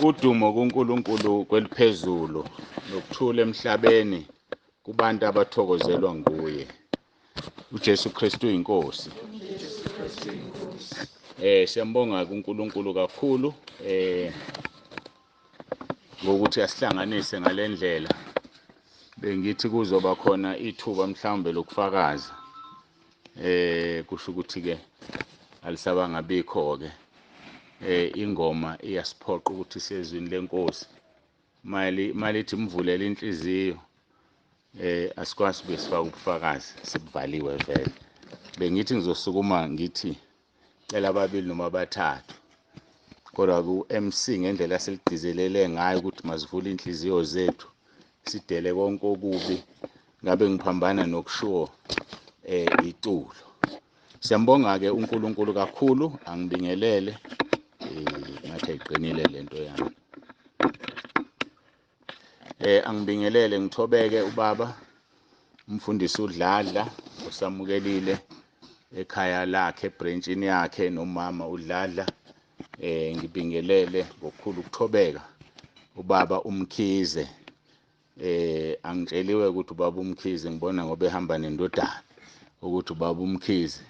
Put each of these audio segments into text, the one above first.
Udumo kuNkulunkulu kweliphezulu nokuthula emhlabeni kubantu abathokozelwa nguye. uJesu Kristu inkosi. Siyambonga kuNkulunkulu kakhulu ngokuthi asihlanganise ngalendlela. Bengithi kuzoba khona ithuba mhlawumbe lokufakaza. Kusho ukuthi ke alisabanga bikho ke. Ingoma iyasiphoqa ukuthi siyezwini lenkosi. Malithi mvulela inhliziyo. Asikwazi besifaka ubufakazi sibuvaliwe vele. Bengithi ngizosukuma ngithi cela ababili noma abathathu. Kodwa ku-MC ngendlela selidizelele ngayo ukuthi masivule inhliziyo zethu sidele konke okubi ngabe ngiphambana nokushuwo itulo. Siyambonga ke uNkulunkulu kakhulu angibingelele ngathi ayiqinile lento yami. Angibingelele ngithobeke ubaba umfundisi uDladla osamukelile ekhaya lakhe ebranchini yakhe nomama uDladla. Ngibingelele ngokukhulu ukuthobeka ubaba uMkhize. Angitsheliwe ukuthi ubaba uMkhize ngibona ngoba ehamba nendodana ukuthi ubaba uMkhize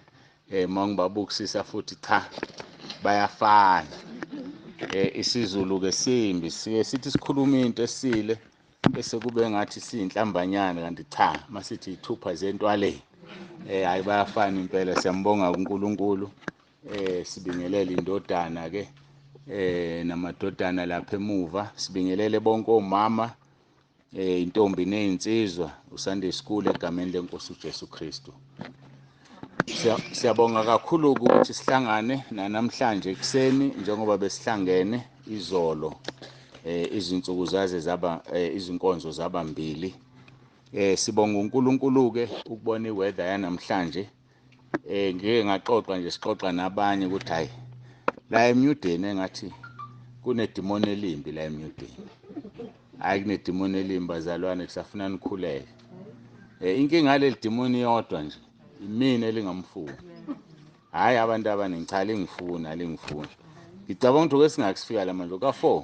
mangibabukisisa futhi cha bayafana. IsiZulu ke simbi sithi sikhuluma into esile bese kube ngathi siyinhlambanyana kanti cha masithi ithupha zentwaleni. Hayi bayafana impela. Siyambonga uNkulunkulu. Sibingelele indodana ke namadodana lapha emuva. Sibingelele bonke omama intombi nezinsizwa uSunday School egameni lenkosi uJesu Kristu. Siyabonga kakhulu ukuthi sihlangane namhlanje ekseni njengoba besihlangene izolo. Izinsuku zaze zaba izinkonzo zaba mbili. Sibonga uNkulunkulu ke ukubona iweather yanamhlanje. Ngike ngaxoxa nje sixoxa nabanye ukuthi hayi la eMuden engathi kunedimoni elimbi la eMuden. Hayi kunedimoni elimbi bazalwane kusafuna nikhuleke. Inkinga ngaleli dimoni yodwa nje imina elingamfuni. Hayi abantu abaningi cha lingifuna. Ngicabanga ukuthi singakufika la manje ka4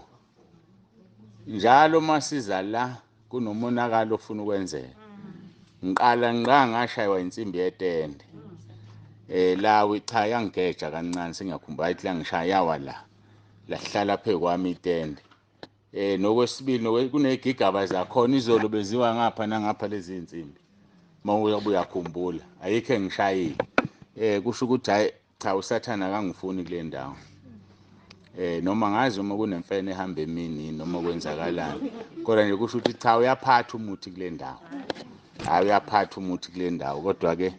njalo masiza la kunomonakalo ofuna ukwenzeka. Ngiqala ngashaywa insimbi yetende. Lawe cha yangigeja kancane sengiyakhumbula ukuthi la ngishaya wala lahlala phe kwami itende. Nokwesibili kunegigaba zakhona izolo beziwa ngapha nangapha lezi insimbi. Uyakhumbula ayikho engishayile. Kusho ukuthi hayi cha usathana akangifuni kule ndawo. Noma ngazi uma kunemfene ehamba emini noma kwenzakalani. Kodwa nje kusho ukuthi cha uyaphatha umuthi kule ndawo. Hayi uyaphatha umuthi kule ndawo. Kodwa ke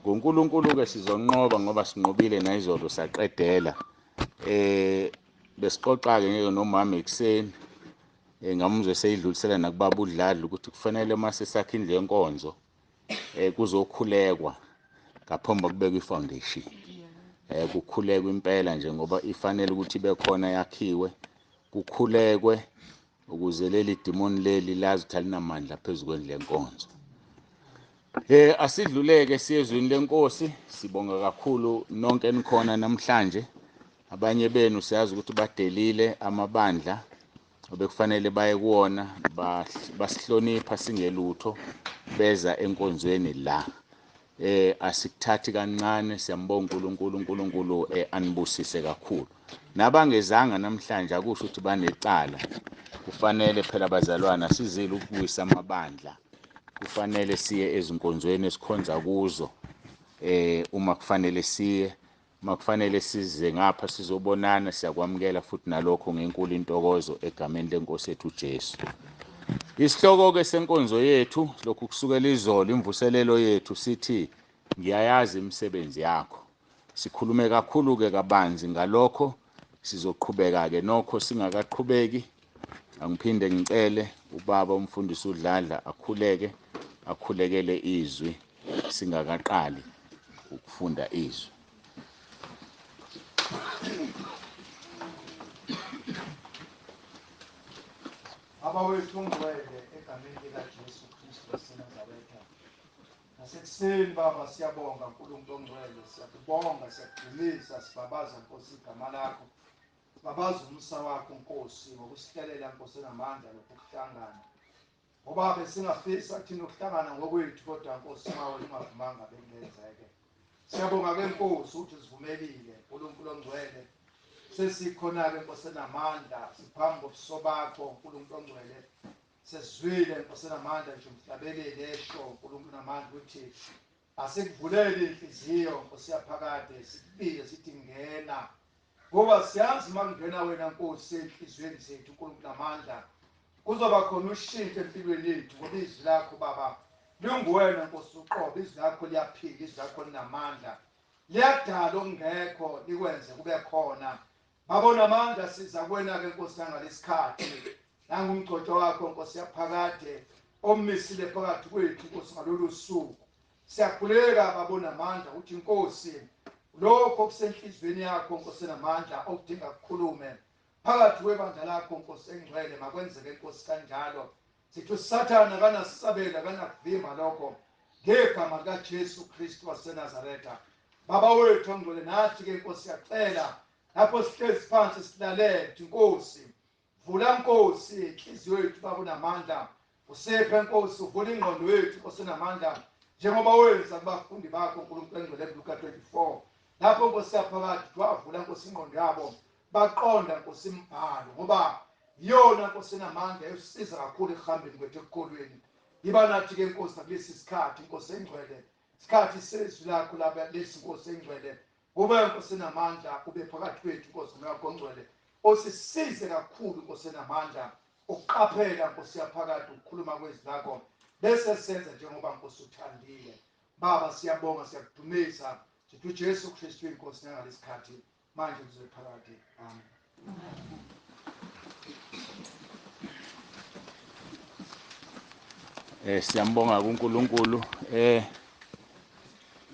ngoNkulunkulu ke sizonqoba ngoba sinqobile nayizolo saqedela. Besixoxa ke ngeke nomama ekseni. Ngamuzwe seyidlulisela nakubaba uDladla ukuthi kufanele mase sakhe indlu yenkonzo kuzokhulekwa ngaphambi kokubeka ifoundation. Kukhulekwa impela nje ngoba ifanele ukuthi ibe khona yakhiwe. Kukhulekwe ukuze leli demoni leli lazi ukuthi alinamandla phezulu kwenkonzo. Asidluleke siyezwini lenkosi. Sibonga kakhulu nonke enikhona namhlanje. Abanye benu siyazi ukuthi badelile amabandla obekufanele baye kuwona basihlonipha singelutho beza enkonzweni la. Asikuthathi kancane. Siyambonga uNkulunkulu anibusise kakhulu. Nabangezanga namhlanje akusho ukuthi banecala. Kufanele phela abazalwana sizile ukubuyisa amabandla. Kufanele siye ezinkonzweni esikhonza kuzo. Uma kufanele siye makufanele size ngapha sizobonana siyakwamukela futhi nalokho ngenkulu intokozo egameni lenkosi yethu uJesu. Isihloko ke senkonzo yethu lokhu kusukela izolo imvuselelo yethu sithi ngiyayazi imisebenzi yakho. Sikhulume kakhulu ke kabanzi ngalokho, sizoqhubeka ke nokho singakaqhubeki. Angiphinde ngicele ubaba umfundisi uDladla akhulekele izwi singakaqali ukufunda izwi. Abawethu ongcwele egameni likaJesu Kristu waseNazaretha. Nasekuseni Baba siyabonga uNkulunkulu ongcwele, siyakubonga, siyakudumisa, sibabaza Nkosi igama lakho. Sibabaza umusa wakho Nkosi ngokusihlelela Nkosi enamandla lokuhlangana. Ngoba besingafisa thina ukuhlangana ngokwethu kodwa Nkosi mawe ungavumanga bekungenzeke. Siyabonga ke Nkosi ukuthi sivumelile uNkulunkulu ongcwele. Sesikhona-ke Nkosi enamandla siphambi kobuso bakho uNkulunkulu ongcwele. Sesizwile Nkosi enamandla nje umhlabeleli esho uNkulunkulu enamandla ukuthi asikuvulele inhliziyo Nkosi yaphakade sikubile sithi ngena. Ngoba siyazi makungena wena Nkosi enhliziyweni zethu uNkulunkulu enamandla kuzoba khona ushintsho empilweni yethu ngoba izwi lakho Baba linguwena Nkosi uqobo, izwi lakho liyaphila, izwi lakho linamandla. Liyadala okungekho likwenze kube khona. Babona amandla siza kuwena-ke Nkosi nangalesikhathi nangumgcotsho wakho Nkosi yaphakade omisile phakathi kwethu Nkosi ngalolu suku. Siyakhuleka babona amandla ukuthi Nkosi lokho okusenhliziyweni yakho Nkosi enamandla okudinga kukhulume phakathi kwebandla lakho Nkosi engcwele makwenzeke Nkosi kanjalo. Sithi uSathane akanasisabela akanakuvimba lokho ngegama likaJesu Kristu waseNazaretha. Baba wethu ongcwele nathi-ke Nkosi siyacela lapho sihlezi phansi silalele Nkosi vula Nkosi inhliziyo yethu Baba unamandla. Usephe Nkosi uvula ingqondo yethu Nkosi enamandla njengoba wenza kubafundi bakho uNkulunkulu engcwele Luka 24. Lapho Nkosi yaphakathi wavula Nkosi ingqondo yabo baqonda Nkosi imbhalo ngoba yona Nkosi enamandla yosiza kakhulu ekuhambeni kwethu ekukholweni. Yiba nathi-ke Nkosi nakulesi sikhathi Nkosi engcwele, isikhathi sezwi lakho lesi Nkosi engcwele. Ube Nkosi enamandla ube phakathi kwethu Nkosi ngakho ongcwele. Osisize kakhulu Nkosi enamandla ukuqaphela Nkosi yaphakathi ukukhuluma kwezwi lakho bese senza njengoba Nkosi uthandile. Baba siyabonga siyakudumisa sithi uJesu Kristu inkosi nangalesikhathi manje kuze phakathi. Amen. Siyambonga kuNkulunkulu.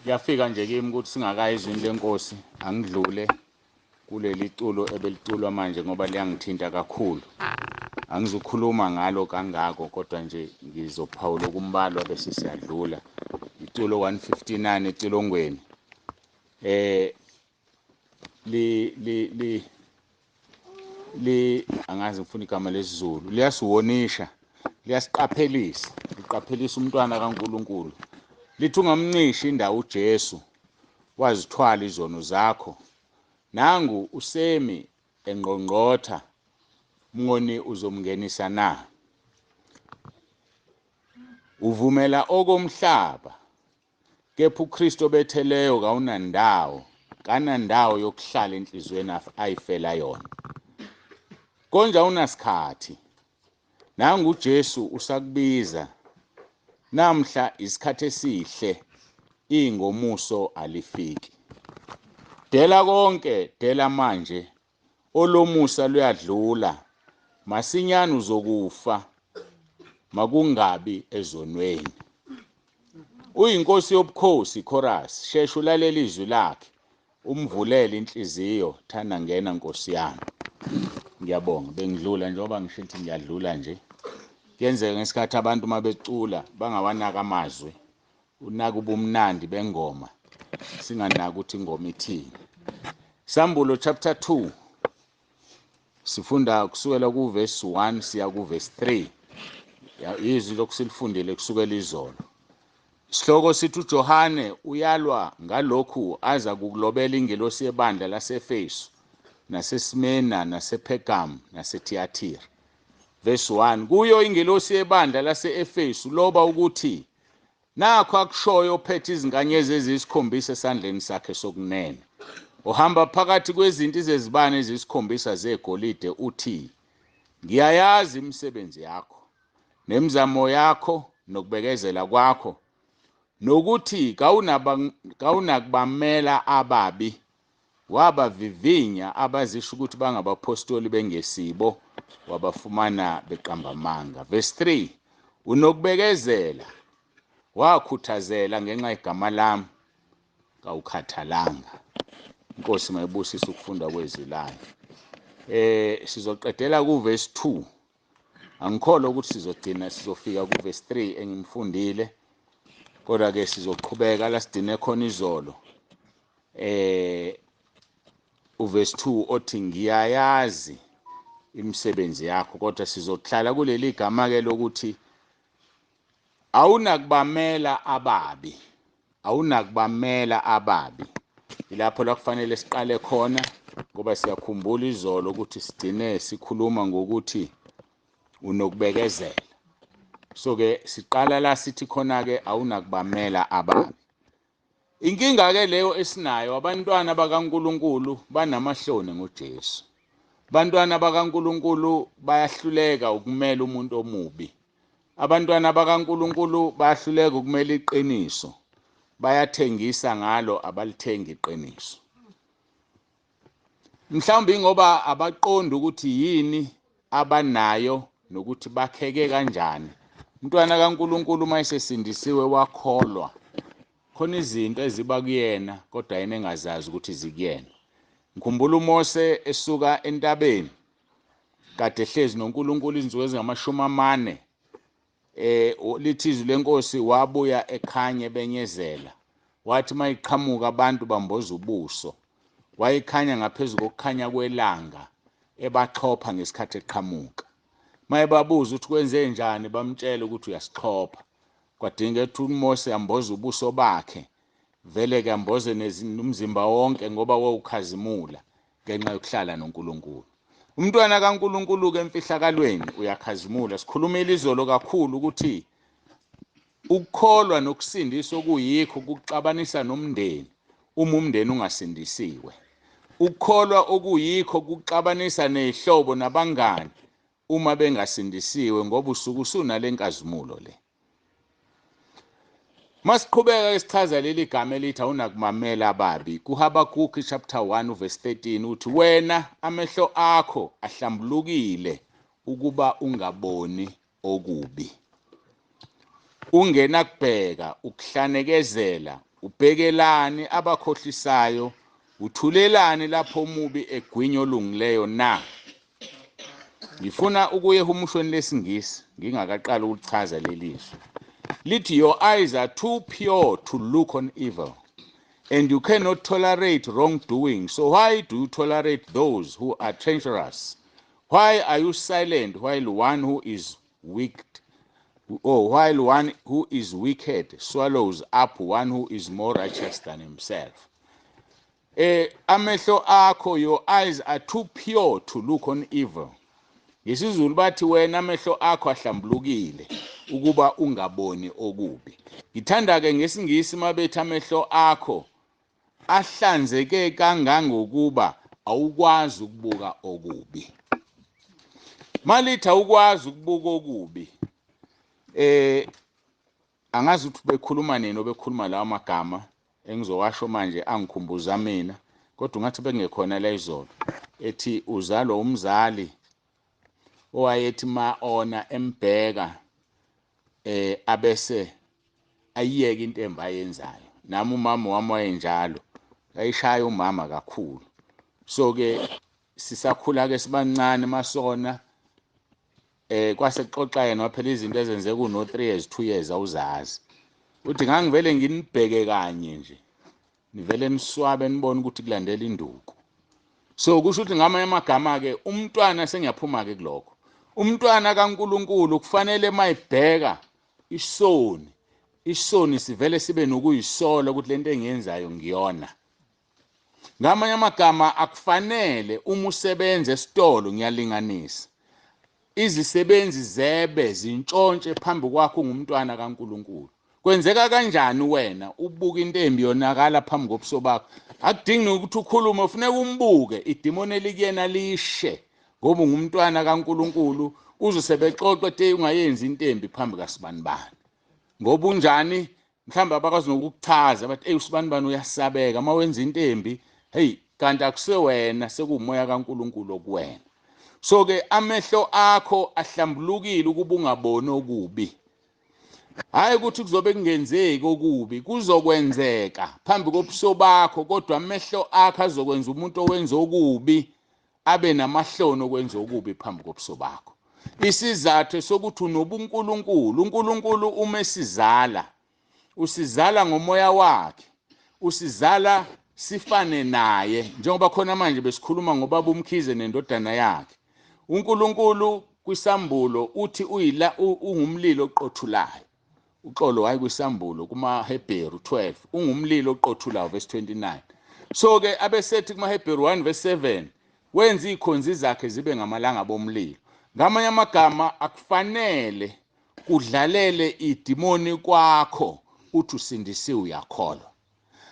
Kuyafika nje kimi ukuthi singakayizwini lenkosi angidlule kuleli culo ebeliculwa manje ngoba liyangithinta kakhulu. Angizukhuluma ngalo kangako kodwa nje ngizophawula kumbalwa bese siyadlula. Iculo 159 ecilongweni. Angazi ngifuna igama lesizulu. Liyasiwonisha, liyasiqaphelisa, liqaphelisa umntwana kaNkulunkulu. Lithi ungamncisha indawo uJesu wazithwala izono zakho. Nangu usemi engqongqotha mngoni uzomngenisa na. Uvumela okomhlaba kepha uKristu obetheleyo kawunandawo, kanandawo yokuhlala enhlizweni ayifela yona. Konja unasikhathi. Nangu uJesu usakubiza. Namhla isikhathi esihle ingomuso alifiki. Dela konke, dela manje. Olomusa luyadlula. Masinyane uzokufa. Makungabi ezonweni. Uyinkosi yobukhosi chorus. Shesha ulalela izwi lakhe. Umvulele inhliziyo thana ngena Nkosi yami. Ngiyabonga bengidlula njengoba ngisho ukuthi ngiyadlula nje. Kuyenzeka ngesikhathi abantu mabecula bangawanaka amazwi. Unaka ubumnandi bengoma. Singanaka ukuthi ingoma ithini. Sambulo chapter 2. Sifunda kusukela kuverse 1 siya kuverse 3. Izwi lokusilifundile kusukela izolo. Isihloko sithi uJohane uyalwa ngalokhu aza kukulobela ingelosi yebandla laseEfesu naseSmyrna nasePergam naseThyatira. Verse 1. Kuyo ingelosi yebandla laseEfesu loba ukuthi nakho akushoyo ophethe izinkanyezi eziyisikhombisa esandleni sakhe sokunene. uhamba phakathi kwezinto ezibane ezisikhombisa zegolide uthi ngiyayazi imisebenzi yakho nemizamo yakho nokubekezela kwakho nokuthi kawunakubamela ababi wabavivinya abazisho ukuthi bangabapostoli bengesibo wabafumana beqamba amanga. Verse 3, unokubekezela wakhuthazela ngenxa yegama lami kawukhathalanga. Inkosi mayibusise ukufunda kwezilayo. Sizoqedela ku verse 2. Angikholwa ukuthi sizofika ku verse 3 engimfundile. Kodwa ke sizoqhubeka la sidine khona izolo. Verse 2 othi ngiyayazi imisebenzi yakho, kodwa sizohlala kuleli gama ke lokuthi awunakubamela ababi. Awunakubamela ababi. Ilapho la kufanele siqale khona ngoba siyakhumbula izolo ukuthi sigcine sikhuluma ngokuthi unokubekezela. So ke siqala la sithi khona ke awunakubamela ababi. Inkinga ke leyo esinayo, abantwana bakaNkulunkulu banamahloni ngoJesu. Abantwana bakaNkulunkulu bayahluleka ukumela umuntu omubi. Abantwana bakaNkulunkulu bayahluleka ukumela iqiniso. Bayathengisa ngalo abalithengi iqiniso. Mhlawumbe ngoba abaqonda ukuthi yini abanayo nokuthi bakheke kanjani. Umntwana kaNkulunkulu mayesesindisiwe wakholwa khona izinto eziba kuyena kodwa yena engazazi ukuthi zikuyena. Ngikhumbula uMose esuka entabeni kade ehlezi noNkulunkulu izinsuku ezingama40. Lithi izwi lenkosi wabuya ekhanye benyezela. Wathi mayiqhamuka abantu bamboza ubuso. Wayikhanya ngaphezulu kokukhanya kwelanga ebaxhopha ngesikhathi eqhamuka. Mayebabuza ukuthi kwenze njani bamtshela ukuthi uyasixhopha. Kwadinga ukuthi uMose amboze ubuso bakhe. Vele ke amboze nomzimba wonke ngoba wawukhazimula ngenxa yokuhlala noNkulunkulu. Umntwana kaNkulunkulu ke emfihlakalweni uyakhazimula. Sikhulumile izolo kakhulu ukuthi ukukholwa nokusindiswa okuyikho kuxabanisa nomndeni uma umndeni ungasindisiwe. Ukukholwa okuyikho kuxabanisa nezihlobo nabangani uma bengasindisiwe ngoba usuku usunale nkazimulo le. Masiqhubeka isichaza leli gama elithi awunakumamela ababi. KuHabakukhi chapter 1 verse 13 uthi wena amehlo akho ahlambulukile ukuba ungaboni okubi. Ungena kubheka, ukuhlanekezela, ubhekelani abakhohlisayo, uthulelani lapho umubi egwinya olungileyo na. Ngifuna ukuya eHumushweni leSingisi ngingakaqala ukuchaza leli zwi. Lithi your eyes are too pure to look on evil and you cannot tolerate wrongdoing. So why do you tolerate those who are treacherous? Why are you silent while one who is wicked swallows up one who is more righteous than himself? Amehlo akho, your eyes are too pure to look on evil. Ngesizulu bathi wena amehlo akho ahlambulukile ukuba ungaboni okubi. Ngithanda ke ngesingisi mabethi amehlo akho ahlanzeke kangangokuba awukwazi ukubuka okubi. Malithi awukwazi ukubuka okubi, angazi ukuthi bekhuluma nini obekhuluma lawa magama engizowasho manje angikhumbuza mina, kodwa ungathi bengekhona la izolo ethi uzalwa umzali owayethi maona embheka abese ayiyeke into emba yenzayo. Nami umama wami wayenjalo, ayishaya umama kakhulu. So ke sisakhula ke sibancane masona kwase xoxa yena waphela izinto ezenzeka uno 3 years 2 years awuzazi. Uthi ngangivele nginibheke kanye nje nivele niswabe nibone ukuthi kulandela induku. So kusho ukuthi ngamanye amagama ke umntwana sengiyaphuma ke kuloko. Umntwana kaNkulunkulu kufanele mayibheka isoni sivele sibe nokuyisola ukuthi lento engiyenzayo ngiyona. Ngamanye amagama akufanele uma usebenza esitolo, ngiyalinganisa, izisebenzi zebe zintshontshe phambi kwakho ungumntwana kaNkulunkulu. kwenzeka kanjani wena ubuka intembi yonakala phambi kobuso bakho akudingi ukuthi ukhulume ufuneka umbuke idimoni elikuyena lishe ngoba ngumntwana kaNkuluNkulu uzosebexoxa ethi ungayenzi intembi phambi kaSibanibani ngoba unjani mhlawumbe abakwazi nokukuchaza bathi uSibanibani uyasabeka mawenza intembi hey kanti akusewena sekuumoya kaNkuluNkulu okuwena so ke amehlo akho ahlambulukile ukuba ungaboni okubi hayi ukuthi kuzobe kungenzeki okubi kuzokwenzeka phambi kobuso bakho kodwa amehlo akho azokwenza umuntu owenza okubi abe namahlono okwenza okubi phambi kobuso bakho isizathu sokuthi unobuNkulunkulu uNkulunkulu uma esizala usizala ngomoya wakhe usizala sifane naye njengoba khona manje besikhuluma ngobaba uMkhize nendodana yakhe uNkulunkulu kwisambulo uthi ungumlilo oqothulayo uxolo hayi kwisambulo kumaHebheru 12 ungumlilo oqothulayo verse 29 so ke abesethi kumaHebheru 1 verse 7 wenza ikhonzi zakhe zibe ngamalanga bomlilo ngamanye amagama akufanele kudlalele idimoni kwakho uthi usindisiwe uyakholwa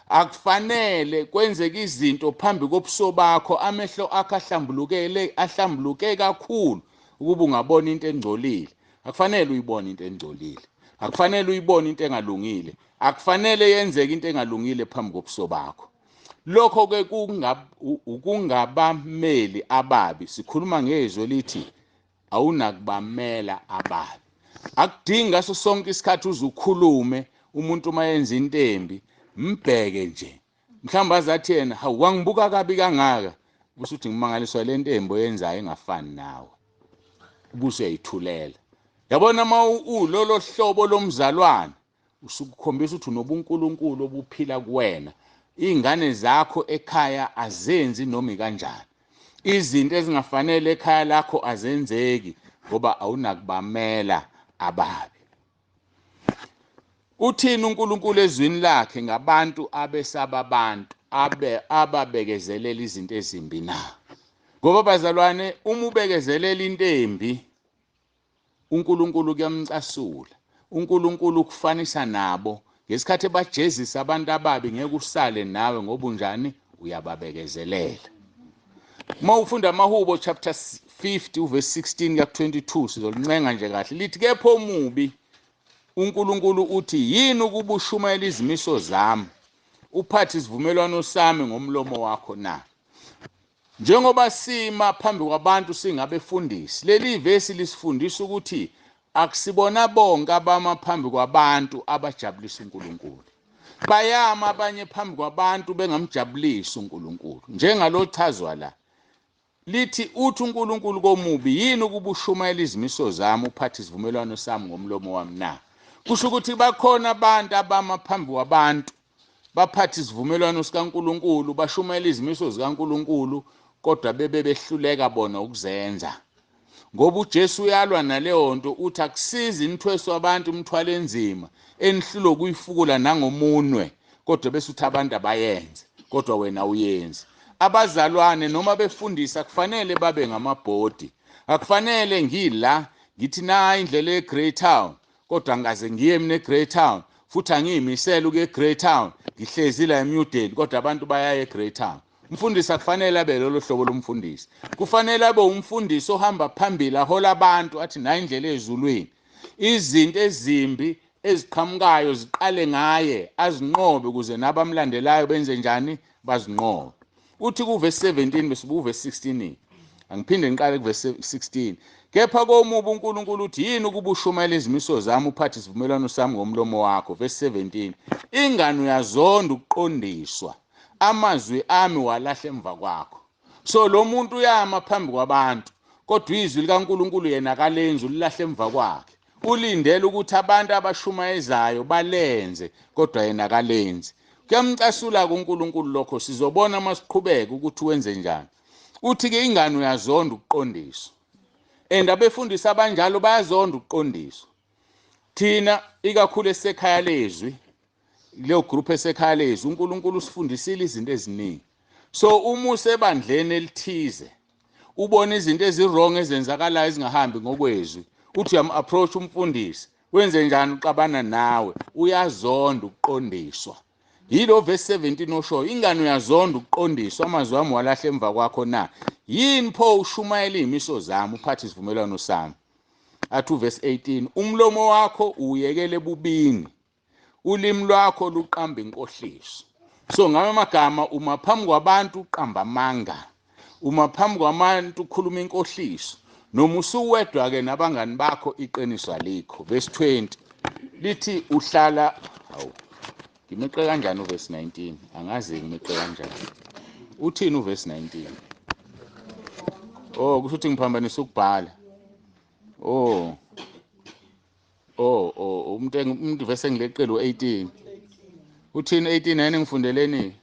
akufanele kwenzeke izinto phambi kobuso bakho amehlo akho ahlambuluke kakhulu ukuba ungabona into engcolile akufanele uyibone into engcolile akufanele uyibone into engalungile akufanele yenzeke into engalungile phambi kobuso bakho lokho ke ukungabameli ababi sikhuluma ngezwi lithi awunakubamela ababi akudingi ngaso sonke isikhathi uzukhulume umuntu mayenza intembi mbheke nje mhlawumbe azathi yena hawu wangibuka kabi kangaka usuthi ngimangaliswa le ntembo yenzayo engafani nawe ubuse uyithulela yabona ulolo hlobo lomzalwane usukukhombisa ukuthi unobuNkulunkulu obuphila kuwena izingane zakho ekhaya azenzi noma kanjani izinto ezingafanele ekhaya lakho azenzeki ngoba awunakubamela ababi uthini uNkulunkulu ezwini lakhe ngabantu abesaba abantu ababekezelela izinto ezimbi na ngoba bazalwane uma ubekezelela intembi uNkulunkulu kuyamcasula uNkulunkulu ukufanisa nabo ngesikhathi bajezisa abantu ababi ngeke usale nawe ngoba unjani uyababekezelela uma ufunda amaHubo chapter 50 verse 16 ka 22 sizolincenga nje kahle lithi kepho omubi uNkulunkulu uthi yini ukuba ushumayela izimiso zami uphathe isivumelwano sami ngomlomo wakho na njengoba sima phambi kwabantu singabefundisi leli verse lisifundisa ukuthi akusibona bonke abama phambi kwabantu abajabulisa uNkulunkulu bayama abanye phambi kwabantu bengamjabulisi uNkulunkulu njengalochazwa la lithi uthi uNkulunkulu komubi yini ukuba ushumayela izimiso zami uphathe isivumelwano sami ngomlomo wami na kusho ukuthi bakhona abantu abama phambi kwabantu baphathe isivumelwano sikaNkulunkulu bashumayela izimiso zikaNkulunkulu kodwa behluleka bona ukuzenza ngoba uJesu uyalwa naleyo nto uthi akusizi inithweso abantu umthwalo enzima enihlulo kuyifukula nangomunwe kodwa bese uthi abantu abayenze kodwa wena uyenze abazalwane noma befundisa kufanele babe ngamabhodi akufanele ngila ngithi na indlela eGreat Town kodwa ngaze ngiye mina eGreat Town futhi angiyimisela uke eGreat Town ngihlezi la eMuden kodwa abantu bayaya eGreat Town umfundisi akufanele abe lolo hlobo lomfundisi kufanele abe umfundisi ohamba phambili ahola abantu athi na indlela ezulwini izinto ezimbi eziqhamukayo ziqale ngaye azinqobe ukuze nabamlandelayo benze njani bazinqobe uthi kuverse 17 bese kuverse 16 angiphinde ngiqale kuverse 16 kepha komubi uNkulunkulu uthi yini ukuba ushumayela izimiso zami uphathe isivumelwano sami ngomlomo wakho verse 17 ingane uyazonda ukuqondiswa amazwi ami walahle emva kwakho so lo muntu uyama phambi kwabantu kodwa izwi likaNkulunkulu yena kalenzi ulilahle emva kwakhe ulindele ukuthi abantu abashumayezayo balenze kodwa yena kalenzi kuyamcasula kuNkulunkulu lokho sizobona masiqhubeka ukuthi wenze njani uthi ke ingane uyazonda ukuqondiswa abefundisa abanjalo bayazonda ukuqondiswa thina ikakhulu esekhaya lezwi leyo group esekhaya lezwi uNkulunkulu usifundisile izinto eziningi so uma usebandleni elithize ubona izinto ezirong ezenzakalayo ezingahambi ngokwezwi uthi uyam approach umfundisi wenze njani uxabana nawe uyazonda ukuqondiswa yilo verse 17 osho ingane uyazonda ukuqondiswa amazwi ami walahle emva kwakho na yini pho ushumayela imiso zami uphathe isivumelwano sami athi verse 18 umlomo wakho uyekele bubini ulimi lwakho luqamba inkohliso so ngame amagama uma phambi kwabantu uqamba amanga uma phambi kwabantu ukhuluma inkohliso noma usuwedwa ke nabangani bakho iqiniso alikho verse 20 lithi uhlala hawu ngimeqe kanjani uverse 19 angazi ngimeqe kanjani uthini uverse 19 kusho ukuthi ngiphambanisa ukubhala umuntu verse engileqele u18 uthini 18 yena ngifundeleni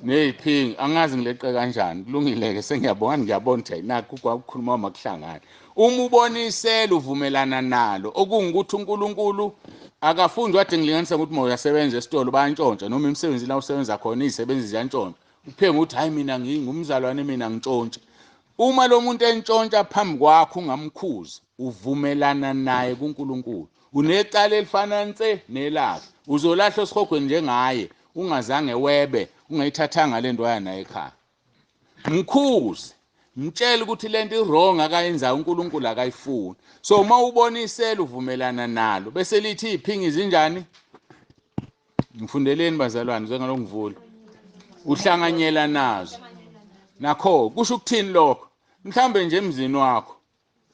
nephingi angazi ngileqe kanjani kulungile-ke sengiyabonga ngiyabona ukuthi ayinakho kwakukhuluma makuhlangana uma ubonisela uvumelana nalo okungikuthi uNkulunkulu akafundi wade ngilinganisa ukuthi uma uyasebenza esitolo bayantshontsha noma imisebenzi la usebenza khona izisebenzi ziyantshontsha uphenga ukuthi hayi mina ngingumzalwane mina ngitshontsha uma lo muntu entshontsha phambi kwakho ungamkhuzi uvumelana naye kuNkulunkulu unecala elifananise nelakhe uzolahla esihogweni njengaye ungazange webe ungayithathanga lento yana ekhaya mkhuzi mtshela ukuthi lento iwrong akayenzayo uNkulunkulu akayifuni so uma ubonisela uvumelana nalo bese lithi iphingi izinjani ngifundeleni bazalwane njengalongivula uhlanganyela nazo nakho kusho ukuthini lokho mhlambe nje emzini wakho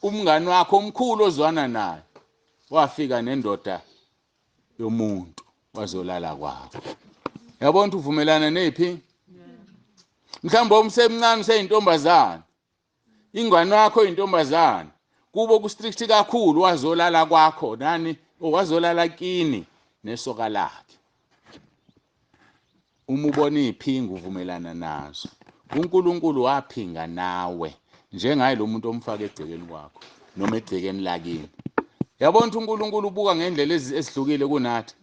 umngani wakho omkhulu ozwana naye wafika nendoda yomuntu wazolala kwakho yabona uvumelana nephi mhlambe umsemncane useyintombazana ingane yakho intombazana kubo kustrict kakhulu wazolala kwakho nani wazolala kini nesoka lakhe uma ubona iphinga uvumelana nazo uNkulunkulu waphinga nawe njengaye lo muntu omfaka egcekeni kwakho noma egcekeni lakini yabona uNkulunkulu ubuka ngendlela ezihlukile kunathi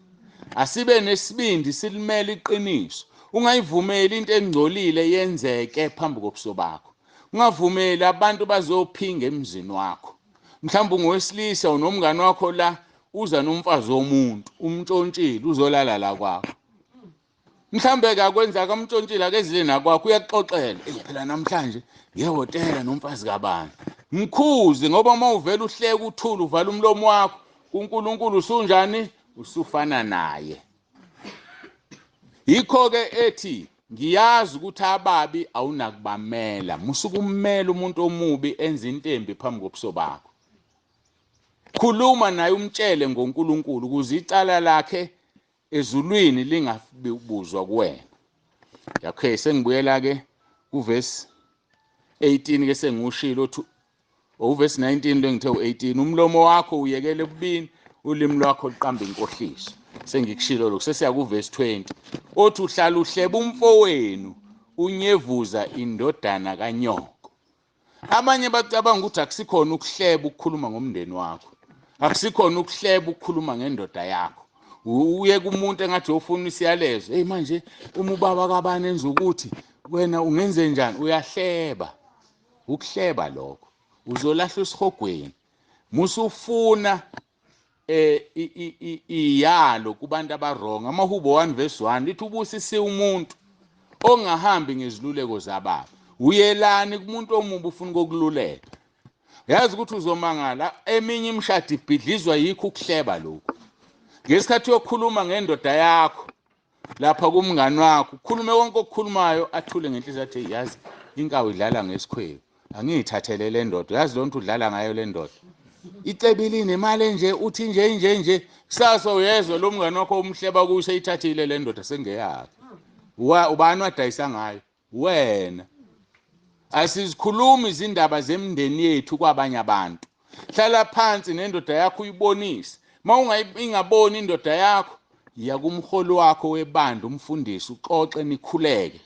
asibe nesibindi silimela iqiniso ungayivumeli into engcolile yenzeke phambi kobuso bakho ungavumeli abantu bazophinga emzini wakho mhlawumbe ungowesilisa unomngane wakho la uza nomfazi womuntu umtshontshile uzolala la kwakho mhlambe ke akwenza kamtshontshile akezile nakwakho uyaxoxela phela namhlanje ngehotela nomfazi kabani mkhuzi ngoba uma uvela uhleka uthula uvala umlomo wakho kuNkulunkulu usunjani usufana naye yikho ke ethi ngiyazi ukuthi ababi awunakubamela musukumela umuntu omubi enza intembi phambi kobuso bakho khuluma naye umtshele ngoNkulunkulu ukuze icala lakhe ezulwini lingabuzwa kuwena yakhe sengibuyela ke kuverse 18 ke sengushilo uverse 19 lengithe u18 umlomo wakho uyekele kubini ulimi lwakho liqamba inkohliso sengikushilo lokho sesiya kuverse 20 othi uhlala uhleba umfowenu unyevuza indodana kanyoko abanye bacabanga ukuthi akusikhona ukuhleba ukukhuluma ngomndeni wakho akusikhona ukuhleba ukukhuluma ngendoda yakho uye kumuntu engathi ufuna isiyalezo manje uma ubaba kabani enza ukuthi wena ungenze njani uyahleba ukuhleba lokho uzolahla esihogweni musufuna iyalo kubantu abaronga amahubo 1 verse 1 lithi ubusise umuntu ongahambi ngeziluleko zababa uyelani kumuntu omubi ufuna kokululeka yazi ukuthi uzomangala eminye imishado ibhidlizwa yikho ukuhleba lokho ngesikhathi yokukhuluma ngendoda yakho lapha kumngani wakho ukhulume konke okukhulumayo athule ngenhliziyo athi yazi inkawu idlala ngesikhwebu angiyithathele le ndoda yazi lonto udlala ngayo le ndoda icebile inemali nje uthi nje kusasa uyezwa lo mngani wakho umhleba kuse ithathile le ndoda sengeyakhe ubani wadayisa ngayo wena asizikhulumi izindaba zemndeni yethu kwabanye abantu hlala phansi nendoda yakho uyibonise ingaboni indoda yakho iya kumholi wakho webandla umfundisi uxoxe nikhuleke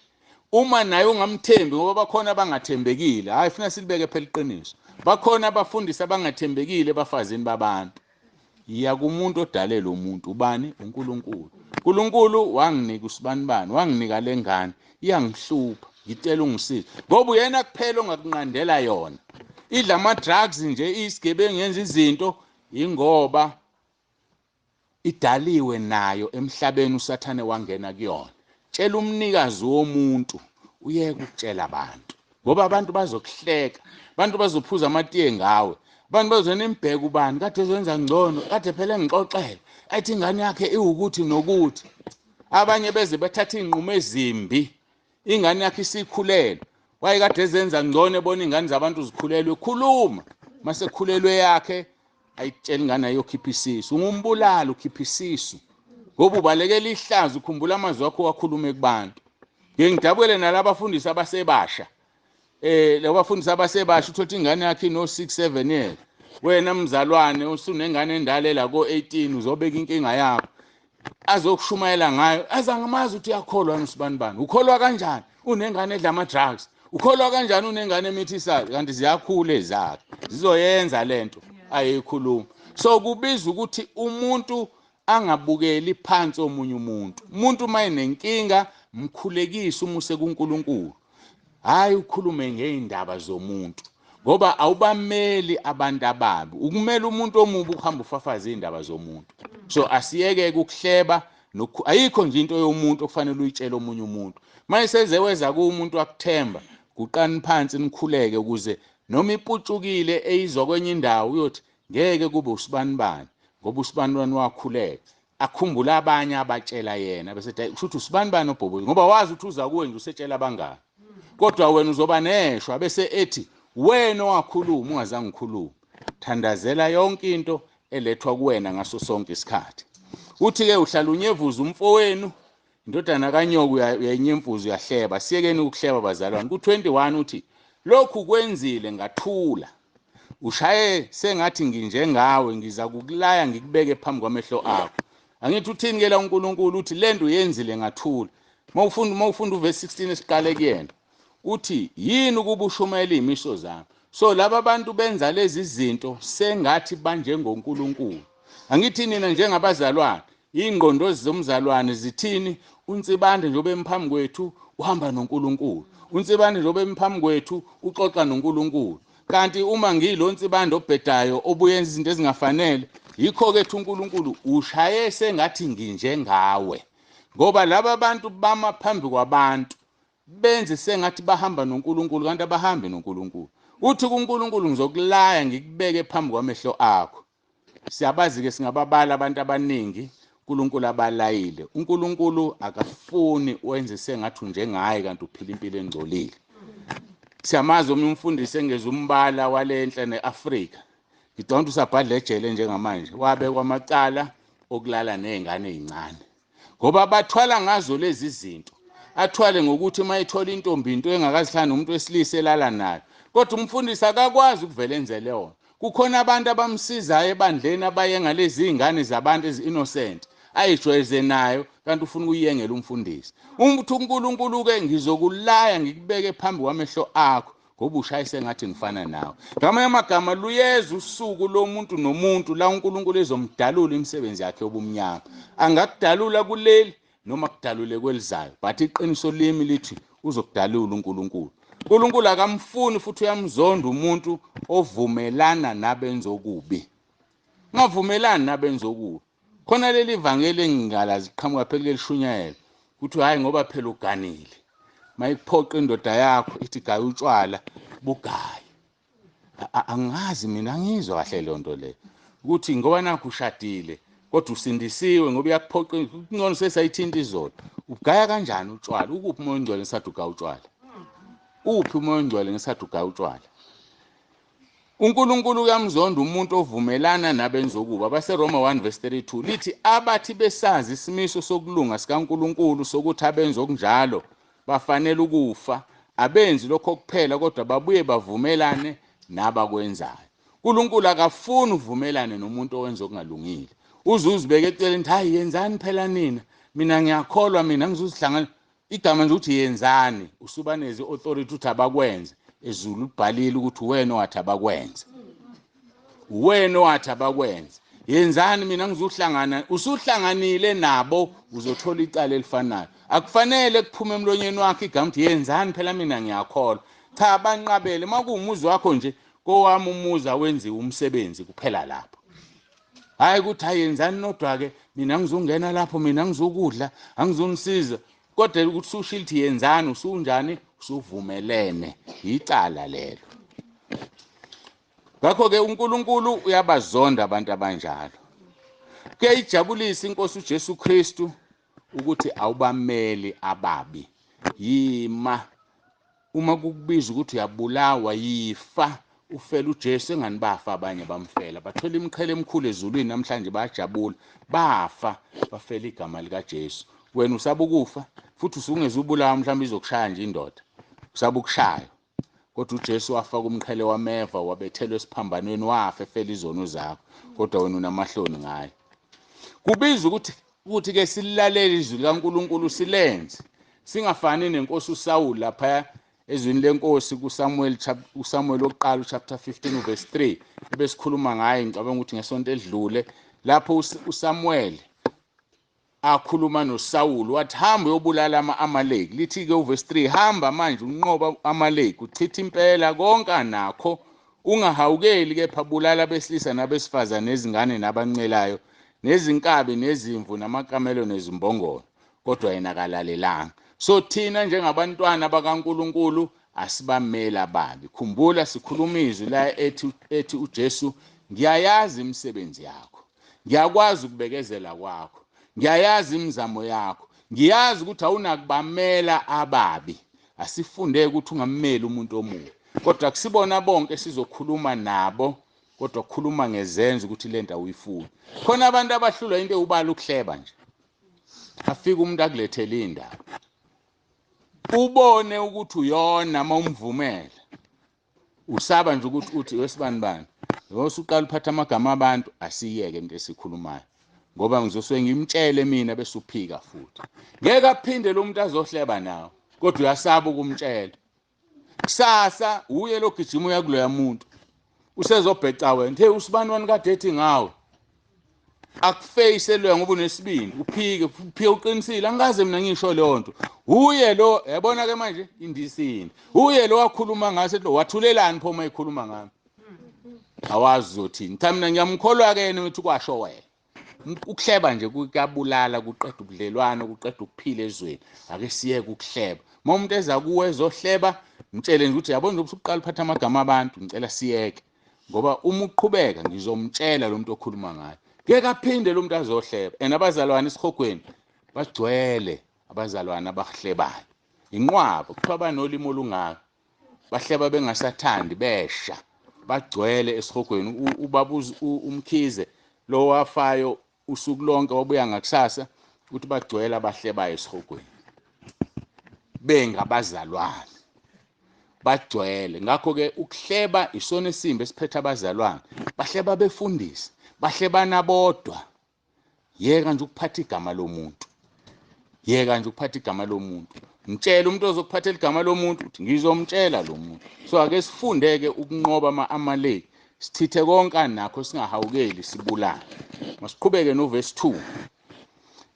uma naye ungamthembi ngoba bakhona abangathembekile hayi funa silibeke phela iqiniso bakhona abafundisi abangathembekile bafazini babantu iya kumuntu odalela umuntu ubani uNkulunkulu uNkulunkulu wanginika usibani wanginika lengane iyangihlupha ngicela ungisize ngoba uyena kuphela ongakunqandela yona. Idla ama-drugs nje isigebengu yenza izinto ingoba idaliwe nayo emhlabeni usathane wangena kuyona. Tshela umnikazi womuntu uyeke ukutshela abantu ngoba abantu bazokuhleka, abantu bazophuza amatiye ngawe, abantu bazona imbheka ubani kade ezenza ngcono, kade phela ngixoxela athi ingane yakhe iwukuthi nokuthi. Abanye beze bethatha inqumo ezimbi, ingane yakhe isikhulelwe, wayekade ezenza ngcono ebona ingane zabantu zikhulelwe, khuluma mase khulelwe yakhe ayitshela ingane ayokhipha isisu. Ungumbulala ukhipha isisu ngoba ubalekela ihlazo, ukhumbula amazwi akho wakhulume kubantu. Ngidabukele nalabafundisi abasebasha. Labafundisi abasebasha uthola ingane yakhe no 6-7 years. Wena mzalwane usunengane endala la ko 18 uzobeka inkinga yakho. Azokushumayela ngayo, azangamazi ukuthi uyakholwa usibanibani. Ukholwa kanjani? Unengane edla ama drugs. Ukholwa kanjani unengane emithisayo? Kanti ziyakhula ezakhe. Zizoyenza lento ayikhuluma. So kubiza ukuthi umuntu angabukeli phansi omunye umuntu. Umuntu mayinenkinga mkhulekise umuse kuNkulunkulu. Hayi ukhulume ngeindaba zomuntu. Ngoba awubameli abantu ababi. Ukumela umuntu omubi ukuhamba ufafaza indaba zomuntu. So asiyeke ukuhleba ayikho nje into yomuntu okufanele uyitshele omunye umuntu. Manje sezeweza kuumuntu akuthemba, guqani phansi nikhuleke ukuze noma iputshukile eyizwa kwenye indawo uyothi ngeke kube usibanibani ngoba usibanibani wakhuleka. Akhumbula abanye abatshela yena bese ethi kusho ukuthi usibanibani obhobho ngoba wazi ukuthi uza kuwe nje usetshela abangani. Kodwa wena uzoba neshwa bese ethi wena owakhuluma ungazange ngikhuluma. Thandazela yonke into elethwa kuwena ngaso sonke isikhathi. Uthi ke uhlala unyevuza umfowenu, indodana kaNyoko uyayinyemfuza uyahleba. Siyekeni ukuhleba bazalwane. Ku21 uthi lokhu kwenzile ngathula. Ushaye sengathi nginjengawe ngiza kukulaya ngikubeke phambi kwamehlo akho. Angithi uthini ke la uNkulunkulu uthi lento uyenzile ngathula. Mawufunda uverse 16 esiqale kuyena. Uthi yini ukuba ushumayela imiso zami. So laba bantu benza lezi zinto sengathi banjengoNkulunkulu. Angithi nina njengabazalwane ingqondo zomzalwane zithini? Unsibande njobe emphambi kwethu uhamba noNkulunkulu. Unsibande njobe emphambi kwethu uxoxa noNkulunkulu. Kanti uma ngilonsibande obhedayo obuyenza izinto ezingafanele, yikho ke uNkulunkulu ushaye sengathi nginjengawe. Ngoba laba bantu bama phambi kwabantu benze sengathi bahamba noNkulunkulu kanti abahambe noNkulunkulu. Uthi kuNkulunkulu ngizokulaya ngikubeke phambi kwamehlo akho. Siyabazi ke singababala abantu abaningi uNkulunkulu abalayile. uNkulunkulu akafuni wenze sengathi unjengaye kanti uphila impilo engcolile. Siyamazi umfundisi engeza umbala walenhle neAfrika. Ngidonta usabhadla ejele njengamanje. Wabekwa amacala okulala nezingane ezincane. Ngoba bathwala ngazo lezi zinto. Athwale ngokuthi mayithola intombi into engakazihlani umuntu wesilisa elala nayo. Kodwa umfundisi akakwazi ukuvela enze leyo. Kukhona abantu abamsizayo ebandleni abayenga lezi zingane zabantu ezi-innocent. Ayijwayeze nayo kanti ufuna ukuyengela umfundisi. Umuntu uNkulunkulu ke ngizokulaya ngikubeke phambi kwamehlo akho ngoba ushayise ngathi ngifana nawe. Ngamanye amagama luyeza usuku lomuntu nomuntu la uNkulunkulu ezomdalula imisebenzi yakhe yobumnyama. Angakudalula kuleli noma kudalule kwelizayo. But iqiniso limi lithi uzokudalula uNkulunkulu. uNkulunkulu akamfuni futhi uyamzonda umuntu ovumelana nabenza okubi. Ungavumelani nabenza okubi. Khona leli ivangeli engingalazi qhamuka phela lelishunyayela ukuthi hayi ngoba phela uganile. Mayikuphoqa indoda yakho ithi gaya utshwala bugayi. Angazi mina angizwa kahle le nto le. Ukuthi ngoba nakho ushadile kodwa usindisiwe ngoba uyakuphoqa ingcono sesayithinta izolo. Ugaya kanjani utshwala? Ukuphi umoya ongcwele ngesathi ugaya utshwala? Uphi umoya ongcwele ngesathi ugaya utshwala? uNkulunkulu uyamzonda umuntu ovumelana nabenza okubi. AbaseRoma 1:32 lithi abathi besazi isimiso sokulunga sikaNkulunkulu sokuthi abenza okunjalo bafanele ukufa, abenzi lokho kuphela kodwa babuye bavumelane nabakwenzayo. uNkulunkulu akafuni uvumelane nomuntu owenza okungalungile. Uzuzibeke eceleni hayi yenzani phela nina. Mina ngiyakholwa mina ngizozihlangana igama nje uthi yenzani usubanezi authority uthi abakwenze. Ezulu libhalile ukuthi wena owathi abakwenze. Wena owathi abakwenze. Yenzani mina ngizohlangana usuhlanganile nabo uzothola icala elifanayo. akufanele kuphume emlonyeni wakhe igama uthi yenzani phela mina ngiyakholwa. Cha, banqabele makuwumuzi wakho nje kowami umuzi awenziwe umsebenzi kuphela lapho. Hayi ukuthi ayenzani nodwa ke mina ngizongena lapho mina ngizokudla angizongisiza kodwa ukuthi ushilithi yenzani usunjani usuvumelene icala lelo. Ngakho ke uNkulunkulu uyabazonda abantu abanjalo. Kuyayijabulisa inkosi uJesu Kristu ukuthi awubameli ababi. Yima uma kukubiza ukuthi uyabulawa yifa ufela uJesu engani bafa abanye bamfela bathola imiqhele emikhulu ezulwini namhlanje bayajabula bafa bafela igama lika Jesu. Wena usaba ukufa futhi usungeze ubulawa mhlawumbe izokushaya nje indoda usaba ukushaya kodwa uJesu wafa kumqhele wameva wabethelwa esiphambanweni wafa efela izono zakho kodwa wena unamahloni ngaye. Kubiza ukuthi ke silalele izwi likaNkulunkulu silenze singafani nenkosi uSawuli lapha ezwini lenkosi kuSamuel oqala chapter 15 verse 3 ebesikhuluma ngaye ngicabanga ukuthi ngesonto edlule lapho uSamuel akhuluma noSawuli wathi hamba uyobulala ama-Amaleki. Lithi ke uverse 3 hamba manje unqoba Amaleki uchitha impela konke anakho ungahawukeli kepha bulala abesilisa nabesifazane nezingane nabancelayo nezinkabi nezimvu namakamelo nezimbongolo kodwa yena akalalelanga. So thina njengabantwana bakaNkulunkulu asibamela ababi. Khumbula sikhuluma izwi la ethi uJesu ngiyayazi imisebenzi yakho, ngiyakwazi ukubekezela kwakho, ngiyayazi imizamo yakho, ngiyazi ukuthi awunakubamela ababi. Asifunde ukuthi ungameli umuntu omubi kodwa kusibona bonke sizokhuluma nabo kodwa ukukhuluma ngezenzo ukuthi lento awuyifuni. Khona abantu abahlulwa into ubala ukuhleba nje afika umuntu akulethela indaba ubone ukuthi uyona mawumvumela usaba nje ukuthi uthi wesibani bani usuqala uphatha amagama abantu asiyeke into esikhulumayo ngoba ngizosuke ngimtshele mina bese uphika futhi ngeke aphinde lo muntu azohleba nawe kodwa uyasaba ukumtshela kusasa uye lo gijima uya kuloya muntu usezobheca wena hey usibani wani kade ethi ngawe akuface lo ngoba unesibindi uphike uqinisile angikaze mina ngisho leyo nto uye lo yabona ke manje indisini uye lo wakhuluma ngase lo wathulelani pho mayikhuluma ngami awazi uzothini cha mina ngiyamkholwa ke yena ukuthi kwasho wena ukuhleba nje kuyabulala kuqeda ubudlelwano kuqeda ukuphila ezweni ake siyeke ukuhleba uma umuntu eza kuwe ezohleba ngitshele nje ukuthi yabona nje usuqala uphatha amagama abantu ngicela siyeke ngoba uma uqhubeka ngizomtshela lo muntu okhuluma ngayo ngeke aphinde lo muntu azohleba abazalwane esihogweni bagcwele abazalwane abahlebayo inqwaba kuthiwa banolimo olungaka bahleba bengasathandi besha bagcwele esihogweni ubabuza umkhize lo wafayo usuku lonke wabuya ngakusasa ukuthi bagcwele abahlebayo esihogweni bengabazalwane bagcwele. Ngakho ke ukuhleba isona isimbe esiphethe abazalwane bahleba befundisa bahlebana bodwa. Yeka nje ukuphatha igama lomuntu, yeka nje ukuphatha igama lomuntu. Mtshela umuntu ozokuphatha igama lomuntu uthi ngizomtshela lo muntu. So ake sifundeke ukunqoba ama-Amaleki sithithe konke anakho singahawukeli sibulala. Masiqhubeke noverse 2.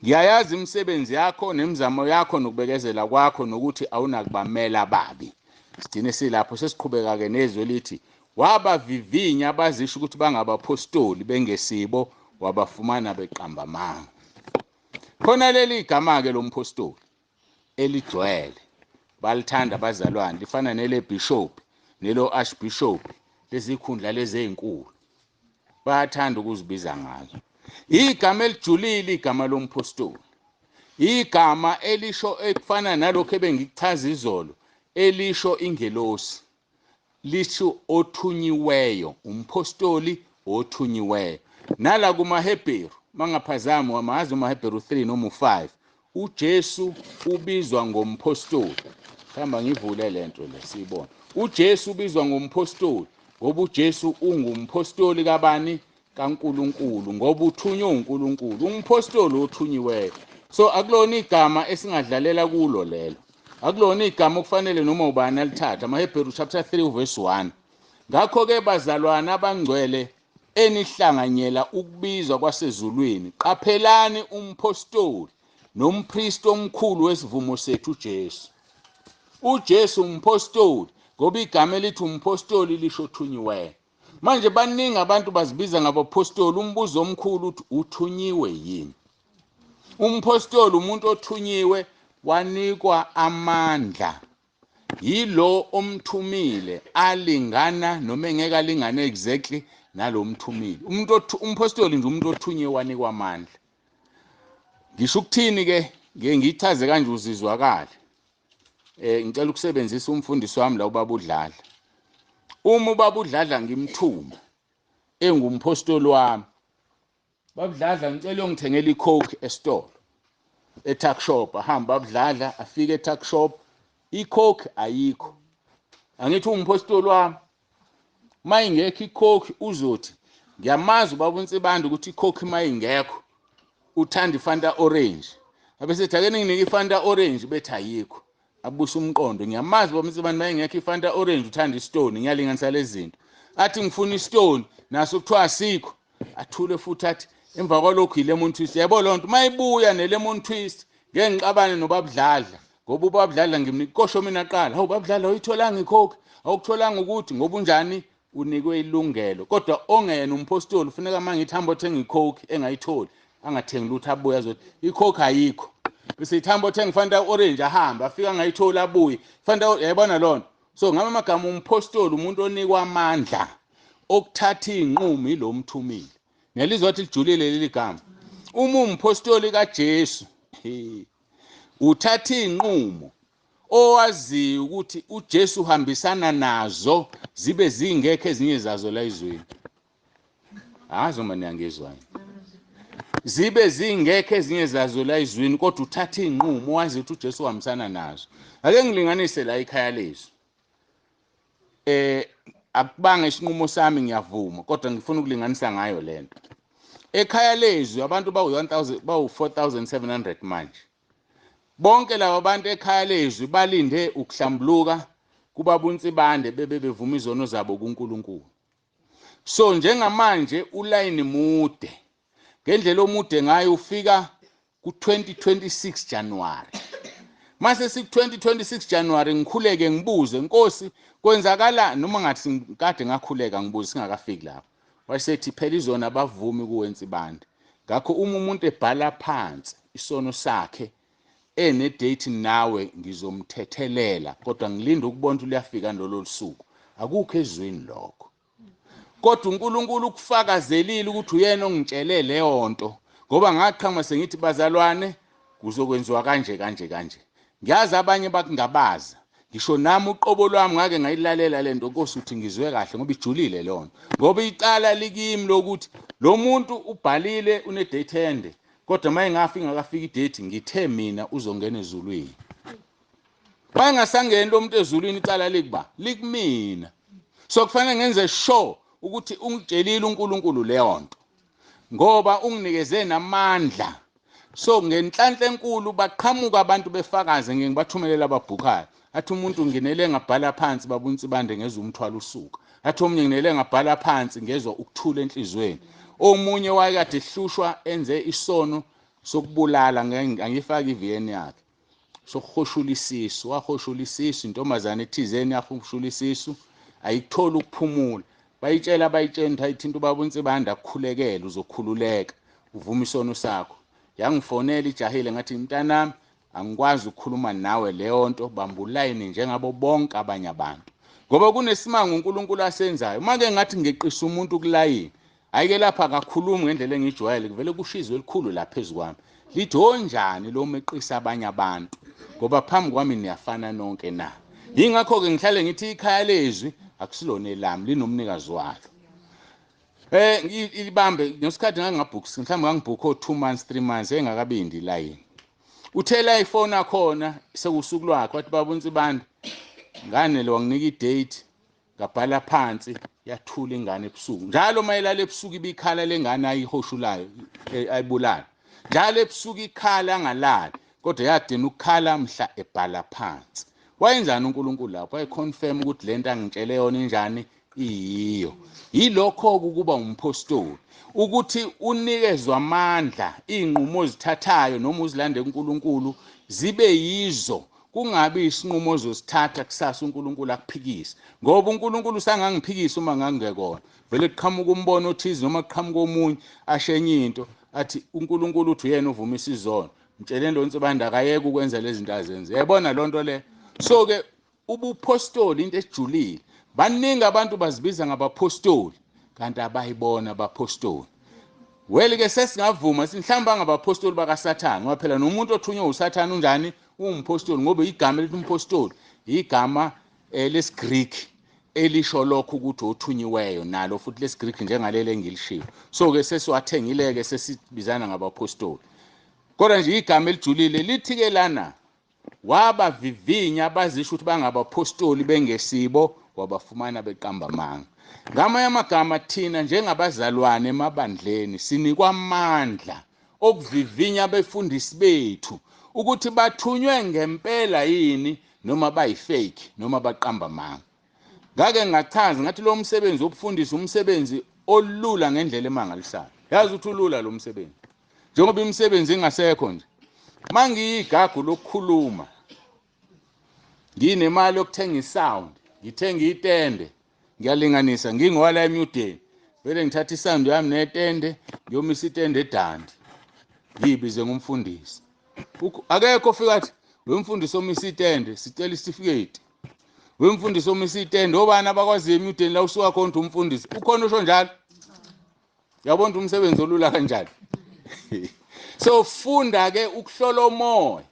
Ngiyayazi imisebenzi yakho nemizamo yakho nokubekezela kwakho nokuthi awunakubamela ababi. Sigcine silapho sesiqhubeka ke nezwe lithi wabavivinya abazisho ukuthi bangabapostoli bengesibo wabafumana beqamba amanga. Khona leli igama ke lompostoli elijwele balithanda abazalwane lifana nele bishop nelo archbishop lezikhundla lezi ezinkulu bayathanda ukuzibiza ngazo. Igama elijulile igama lompostoli. Igama elisho ekufana nalokho ebengikuchaza izolo elisho ingelosi lisho othunyiweyo umpostoli othunyiweyo. Nala kumaHebheru mangaphazami wamazi umaHebheru 3 noma 5 uJesu ubizwa ngompostoli. Hamba ngivule lento le siyibona. uJesu ubizwa ngompostoli ngoba uJesu ungumpostoli kabani kaNkuluNkulu ngoba uthunywe uNkulunkulu umpostoli othunyiweyo. So akulona igama esingadlalela kulo lelo, akulona igama okufanele noma ubani alithatha. amaHebheru chapter 3 verse 1. Ngakho ke bazalwane abangcwele enihlanganyela ukubizwa kwasezulwini qaphelani umpostoli nompristi omkhulu wesivumo sethu uJesu. uJesu umpostoli ngoba igama elithi umpostoli lisho othunyiweyo. Manje baningi abantu bazibiza ngabapostoli. Umbuzo omkhulu uthi uthunyiwe yini? Umpostoli umuntu othunyiwe wanikwa amandla yilo omthumile, alingana noma engeke alingane exactly nalo mthumile. Umpostoli nje umuntu othunyiwe wanikwa amandla. Ngisho ukuthini ke ngichaze kanje uzizwakala. Ngicela ukusebenzisa umfundisi wami la ubaba uDladla. Uma ubaba uDladla ngimthuma engumpostoli wami, baba uDladla ngicela ungithengele icoke esitolo etuck shop. Ahamba baba uDladla afike etuck shop, icoke ayikho. Angithi umpostoli wami mayingekho icoke uzothi ngiyamazi ubaba uNsibanda ukuthi icoke mayingekho uthanda iFanta orange. Abesethi ake ninginike iFanta orange, bethi ayikho. Abusa umqondo, ngiyamazi baba uNsibanda mayingekho iFanta orange uthanda iStone, ngiyalinganisa lezi zinto. Athi ngifuna iStone naso kuthiwa asikho. Athule futhi athi emva kwalokho ilemon twist. Yabo lonto mayibuya nelemon twist ngeke ngixabane nobaba uDladla ngoba ubaba uDladla ngimnikosho mina qala. Hawu baba uDladla uyitholanga icoke, awukutholanga ukuthi ngoba unjani unikwe ilungelo. Kodwa ongena umpostoli ufuneka mangithi hamba othenga icoke engayitholi angathengi lutho abuya azothi icoke ayikho. Bese ithamba othenga iFanta orange ahamba afika angayitholi abuye. Fanta yayibona lonto. So ngama amagama umpostoli umuntu onikwa amandla okuthatha inqumo yilo mthumile. Nelizwe wathi lijulile leli gama. Uma umpostoli kaJesu uthatha inqumo owazi ukuthi uJesu uhambisana nazo zibe zingekho ezinye zazo la izweni. Azo manje angizwayo. Zibe zingekho ezinye zazo la izweni kodwa uthatha inqumo wazi ukuthi uJesu uhambisana nazo. Ake ngilinganise la ikhaya lezwi. Akubanga isinqumo sami ngiyavuma kodwa ngifuna ukulinganisa ngayo lento. Ekhaya lezwi abantu bawu-4700 manje. Bonke labo bantu ekhaya lezwi balinde ukuhlambuluka kubaba uNsibande bevuma izono zabo kuNkulunkulu. So njengamanje ulayini mude. Ngendlela omude ngayo ufika ku-2026 January. Mase siku-2026 January ngikhuleke ngibuze Nkosi kwenzakala noma ngathi kade ngakhuleka ngibuze singakafiki lapho. Wayesethi phela izona abavumi kuweNsibande. Ngakho uma umuntu ebhala phansi isono sakhe date nawe ngizomthethelela kodwa ngilinda ukubona ukuthi uyafika lolo suku. Akukho ezweni lokho. Kodwa uNkulunkulu ukufakazelile ukuthi uyena ongitshele leyo nto ngoba ngaqhama sengithi bazalwane kuzokwenziwa kanje kanje kanje. Ngiyazi abanye bakungabaza. Ngisho nami uqobo lwami ngake ngayilalela lento Nkosi uthi ngizwe kahle ngoba ijulile lona. Ngoba icala likimi lokuthi lo muntu ubhalile une date ende kodwa mayengafika ngakafika idate ngithe mina uzongena ezulwini. Bayingasangeni lo muntu ezulwini icala likuba likumina. So kufanele ngenze sure ukuthi ungitshelile uNkulunkulu leyo nto ngoba unginikeze namandla. So ngenhlanhla enkulu baqhamuka abantu befakaze ngibathumelela ababhukayo. Athi umuntu nginele ngabhala phansi baba uNsibande ngezwe umthwalo usuka. Athi omunye nginele ngabhala phansi ngezwe ukuthula enhlizweni. Omunye wayekade ehlushwa enze isono sokubulala angifaka iVN yakhe. Sokuhoshula isisu, wahoshula isisu intombazane ethizeni yahoshula isisu ayikuthola ukuphumula. Bayitshela ayithinta ubaba uNsibande akukhulekela uzokhululeka uvuma isono sakho. Yangifonela ijahile ngathi mntanami angikwazi ukukhuluma nawe leyo nto bambulayini njengabo bonke abanye abantu. Ngoba kunesimanga uNkulunkulu asenzayo. Make ngathi ngeqisa umuntu kulayini ayike lapha akakhulumi ngendlela engijwayele kuvele kushizwe elikhulu la phezukwami. Lithi onjani lo meqisa abanye abantu ngoba phambi kwami niyafana nonke na. Yingakho ke ngihlale ngithi ikhaya lezwi akusilona elami linomnikazi walo. Ilibambe ngesikhathi ngangabhukhi mhlawumbe ngangibhukho 2 months 3 months engakabindi line. Uthela iphone akhona sekusuku lwakhe wathi baba uNsibande ngane lo wanginika idate ngabhala phansi yathula ingane ebusuku. Njalo mayelala ebusuku ibikhala lengane ayihoshulayo ayibulala. Njalo ebusuku ikhala angalali kodwa yadina ukukhala mhla ebhala phansi. Wayenzani uNkulunkulu lapho? Wayeconfirm ukuthi lento angitshele yona injani iyo yilokho ukuba umpostoli ukuthi unikezwe amandla inqumo ozithathayo noma uzilande uNkulunkulu zibe yizo kungabi isinqumo ozosithatha kusasa uNkulunkulu akuphikise ngoba uNkulunkulu usangangiphikisa uma ngangekona vele kuqhamuka umbono othize noma kuqhamuka omunye ashenye into athi uNkulunkulu uthi uyena uvumisa izono mtsheleni lo nsibanda akayeke ukwenza lezi zinto azenze yabona lonto le so ke ubupostoli into ejulile baningi abantu bazibiza ngabapostoli kanti abayibona abapostoli well ke sesingavuma mhlawumbe ngabapostoli bakaSathane ngoba phela nomuntu othunywe uSathane unjani umpostoli ngoba igama elithi umpostoli igama lesiGreek elisho lokho ukuthi othunyiweyo nalo futhi lesiGreek njengalele engilishiyo so ke sesiwathengileke sesibizana ngabapostoli kodwa nje igama elijulile lithi ke lana wabavivinya abazisho ukuthi bangabapostoli bengesibo wabafumana beqamba amanga ngamanye amagama thina njengabazalwane emabandleni sinikwa amandla okuvivinya abefundisi bethu ukuthi bathunywe ngempela yini noma bayifake noma baqamba amanga ngake ngachaza ngathi lo msebenzi wobufundisi umsebenzi olula ngendlela emangalisayo yazi ukuthi ulula lo msebenzi njengoba imisebenzi ingasekho nje mangiyigagu lokukhuluma nginemali yokuthenga isound ngithenga itende ngiyalinganisa ngingowala eMuden vele ngithatha isound yami netende ngiyomisa itende eDandi ngiyibize ngumfundisi akekho ofika athi wemfundisi omisa itende sicela isitifiketi wemfundisi omisa itende obani abakwazi eMuden la usuka khona umfundisi ukhona usho njalo yabona umsebenzi olula kanjani so funda ke ukuhlola umoya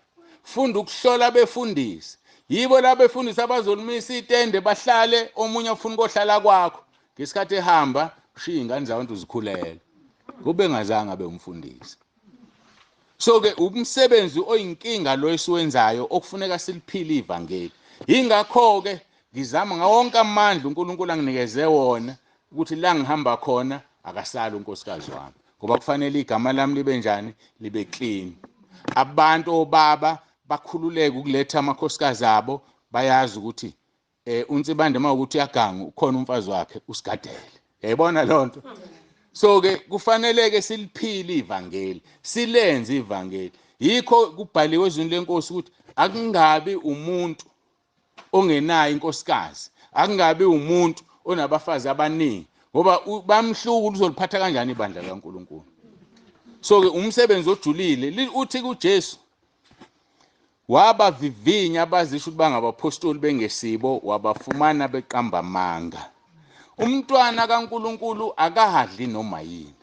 funda ukuhlola abefundisi yibo labefundisi abazolimisa itende bahlale omunye ufuna ukuhlala kwakho ngesikhathi ehamba ushiya ingane zabantu zikhulela kube ngazange abe umfundisi so ke umsebenzi oyinkinga lo esiwenzayo okufuneka siliphile ivangeli ingakho ke ngizama ngawonke amandla uNkulunkulu anginikeze wona ukuthi la ngihamba khona akasali unkosikazi wami ngoba kufanele igama lami libe njani libe clean abantu obaba bakhululeke ukuletha amakhosikazi abo bayazi ukuthi uNsibande mawukuthi uyaganga ukhona umfazi wakhe usigadele yayibona lonto so ke kufanele ke siliphile ivangeli silenze ivangeli yikho kubhaliwe ezweni lenkosi ukuthi akungabi umuntu ongenayo inkosikazi akungabi umuntu onabafazi abaningi ngoba bamhluka uzoliphatha kanjani ibandla kaNkulunkulu so ke umsebenzi ojulile uthi kuJesu wabavivinya abazisho ukuthi bangabapostoli bengesibo wabafumana beqamba amanga umntwana kaNkulunkulu akahadli noma yini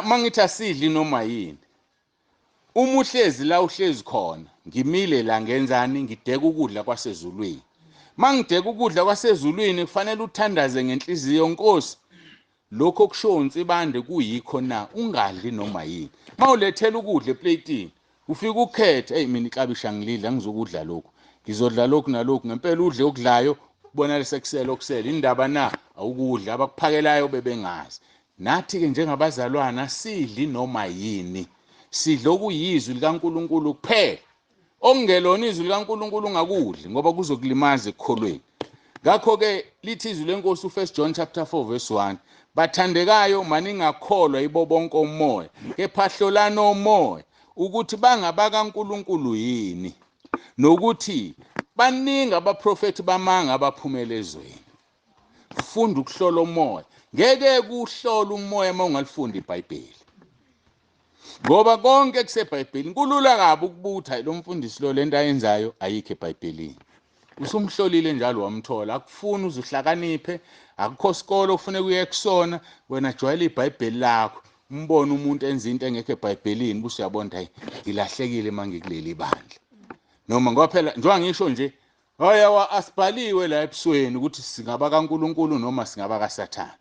mangithi asidli noma yini umuhlezi la uhlezi khona ngimile la ngenzani ngideka ukudla kwasezulwini mangideka ukudla kwasezulwini kufanele uthandaze ngenhliziyo Nkosi lokho kusho uNsibande kuyikho na ungadli noma yini mawulethela ukudla eplatini ufika ukhethe hey mina iklabisha ngilidla ngizokudla lokho ngizodla lokho nalokho ngempela udle okudlayo ubona lesekusela okusela indaba na awukudla abakuphakelayo bebengazi nathi ke njengabazalwana sidli noma yini sidlo kuyizwi likaNkulunkulu kuphela ongelona izwi likaNkulunkulu ungakudli ngoba kuzokulimaza ekukholweni ngakho ke lithi izwi lenkosi u1 John chapter 4 verse 1 bathandekayo maningakholwa ibo bonke umoya kepha hlolana umoya ukuthi bangabakaNkulunkulu yini nokuthi baningi abaprofeti bamanga abaphumela ezweni funda ukuhlola umoya ngeke kuhlola umoya mawungalifunda iBhayibheli ngoba konke kuseBhayibhelini kulula kabi ukubutha lo mfundisi lo lento ayenzayo ayikho eBhayibhelini usumhlolile njalo wamthola akufuni uzuhlakaniphe akukho sikole ufune kuye kusona wena jwayela iBhayibheli lakho umbone umuntu enza into engekho eBhayibhelini buse uyabona hayi ngilahlekile mangikuleli bandla noma ngoba phela njengoba ngisho nje hoya asibhaliwe la ebusweni ukuthi singaba kaNkulunkulu noma singaba kaSathane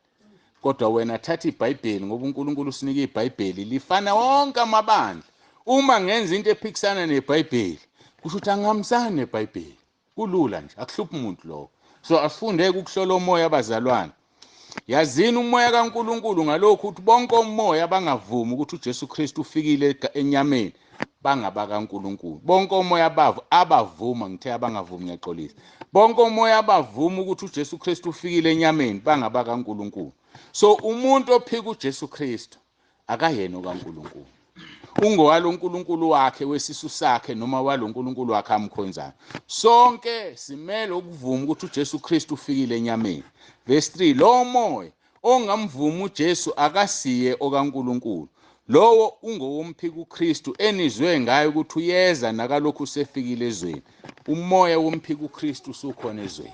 kodwa wena thatha iBhayibheli ngoba uNkulunkulu usinika iBhayibheli lifana wonke amabandla uma ngenza into ephikisana neBhayibheli kusho ukuthi angihambisani neBhayibheli kulula nje akuhluphi umuntu lo so asifundeke ukuhlola umoya abazalwane yazini umoya kaNkulunkulu ngalokho ukuthi bonke umoya abangavumi ukuthi uJesu Kristu ufikile enyameni bangabakaNkulunkulu. Bonke omoya abavuma, ngithe abangavumi ngiyaxolisa. Bonke omoya abavuma ukuthi uJesu Kristu ufikile enyameni bangabakaNkulunkulu. So umuntu ophika uJesu Kristu akayena okaNkulunkulu. Ungowalo uNkulunkulu wakhe wesisu sakhe noma walo uNkulunkulu wakhe amkhonzayo. Sonke simele ukuvuma ukuthi uJesu Kristu ufikile enyameni. Verse 3, lo moya ongamvuma uJesu akasiye okaNkulunkulu. Lowo ungowomphika uKristu enizwe ngayo ukuthi uyeza nakalokhu usefikile ezweni. Umoya womphika uKristu usukhona ezweni.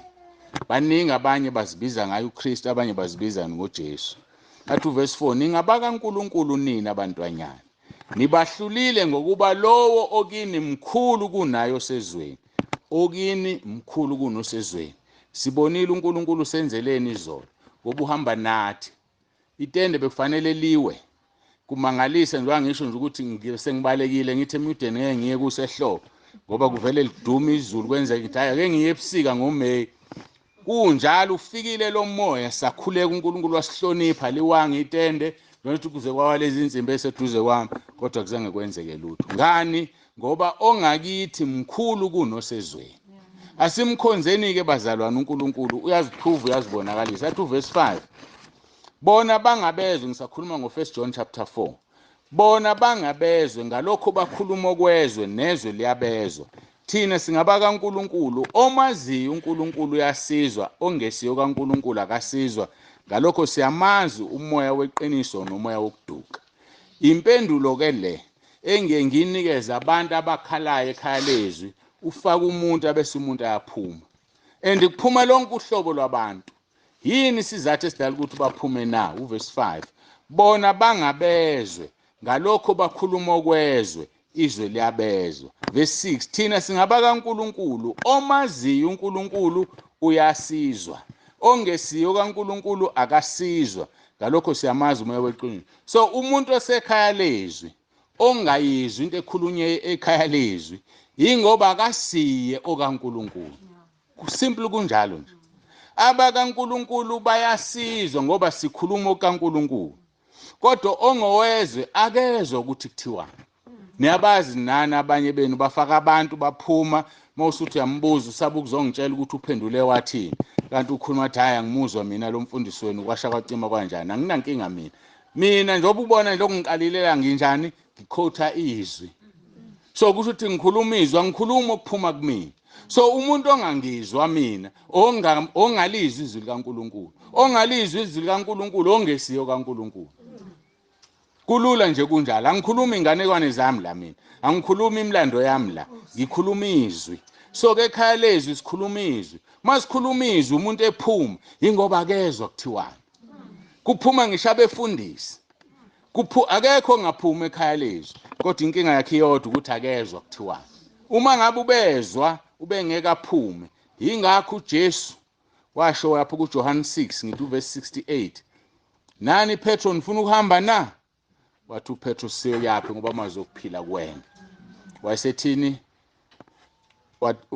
Baningi abanye bazibiza ngayo uKristu, abanye bazibiza ngoJesu. Athi verse 4, ningabakaNkulunkulu nina abantwanyana. Nibahlulile ngokuba lowo okini mkhulu kunayo sezweni. Okini mkhulu kunosezweni. Sibonile uNkulunkulu senzeleni izolo. Ngoba uhamba nathi. Itende bekufanele liwe. Kumangalisa njengoba ngisho nje ukuthi sengibalekile ngithi Muden ngeke ngiye kusehlobo ngoba kuvele liduma izulu kwenzeka ukuthi hayi ake ngiye ebusika ngoMeyi. Kunjalo ufikile lo moya sakhuleka uNkulunkulu wasihlonipha liwanga itende nokuthi kuze kwawa lezi insimbi eseduze kwami kodwa kuzange kwenzeke lutho. Ngani? Ngoba ongakithi mkhulu kunosezweni. Asimkhonzeni ke bazalwane uNkulunkulu uyaziprove uyazibonakalisa. Athi verse 5, bona bangabezwe, ngisakhuluma ngo1 John chapter 4. Bona bangabezwe ngalokho bakhuluma okwezwe nezwe liyabezwa. Thina singabakaNkulunkulu, omaziyo uNkulunkulu uyasizwa, ongesiyo kaNkulunkulu akasizwa. Ngalokho siyamazi umoya weqiniso nomoya wokuduka. Impendulo ke le engeke nginikeze abantu abakhalayo ekhaya lezwi, ufaka umuntu abese umuntu ayaphuma. Kuphuma lonke uhlobo lwabantu. Yini sizathu esidala ukuthi baphume na? Verse 5, bona bangabezwe ngalokho bakhuluma okwezwe izwe liyabezwa. Verse 6, thina singabakaNkulunkulu, omaziyo uNkulunkulu uyasizwa, ongesiyo kaNkulunkulu akasizwa. Ngalokho siyamazi umoya weqiniso. So umuntu osekhaya lezwi ongayizwi into ekhulunywe ekhaya lezwi ingoba akasiye okaNkulunkulu. Kusimple kunjalo nje. AbakaNkulunkulu bayasizwa ngoba sikhuluma okaNkulunkulu. Kodwa ongowezwe akezwe ukuthi kuthiwa. Niyabazi nani abanye benu bafaka abantu baphuma mawusuthi uyambuza usaba ukuzongitshela ukuthi uphendule wathini. Kanti ukhuluma athi hayi angimuzwa mina lo mfundisi wenu kwasha kwacima kanjani. Anginankinga mina. Mina njengoba ubona nje ngiqalilela nginjani ngikhotha izwi. So kusho ukuthi ngikhuluma izwi angikhuluma okuphuma kumina. So umuntu ongangizwa mina ongalizwi izwi likaNkulunkulu, ongalizwi izwi likaNkulunkulu ongesiyo kaNkulunkulu. Kulula nje kunjalo. Angikhuluma inganekwane zami la mina. Angikhuluma imlando yami la. Ngikhuluma izwi. So ke ekhaya lezwi sikhuluma izwi. Masikhuluma izwi umuntu ephuma ingoba akezwe kuthiwani. Kuphuma ngisho abefundisi. Akekho ongaphuma ekhaya lezwi. Kodwa inkinga yakhe iyodwa ukuthi akezwe kuthiwani. Uma ngabe ubezwa ubengeke aphume. Ingakho uJesu washo lapho kuJohn 6 ngithi verse 68. Nani Petro nifuna ukuhamba na? Wathi uPetro siyaphi ngoba amazi okuphila kuwena. Wayesethini?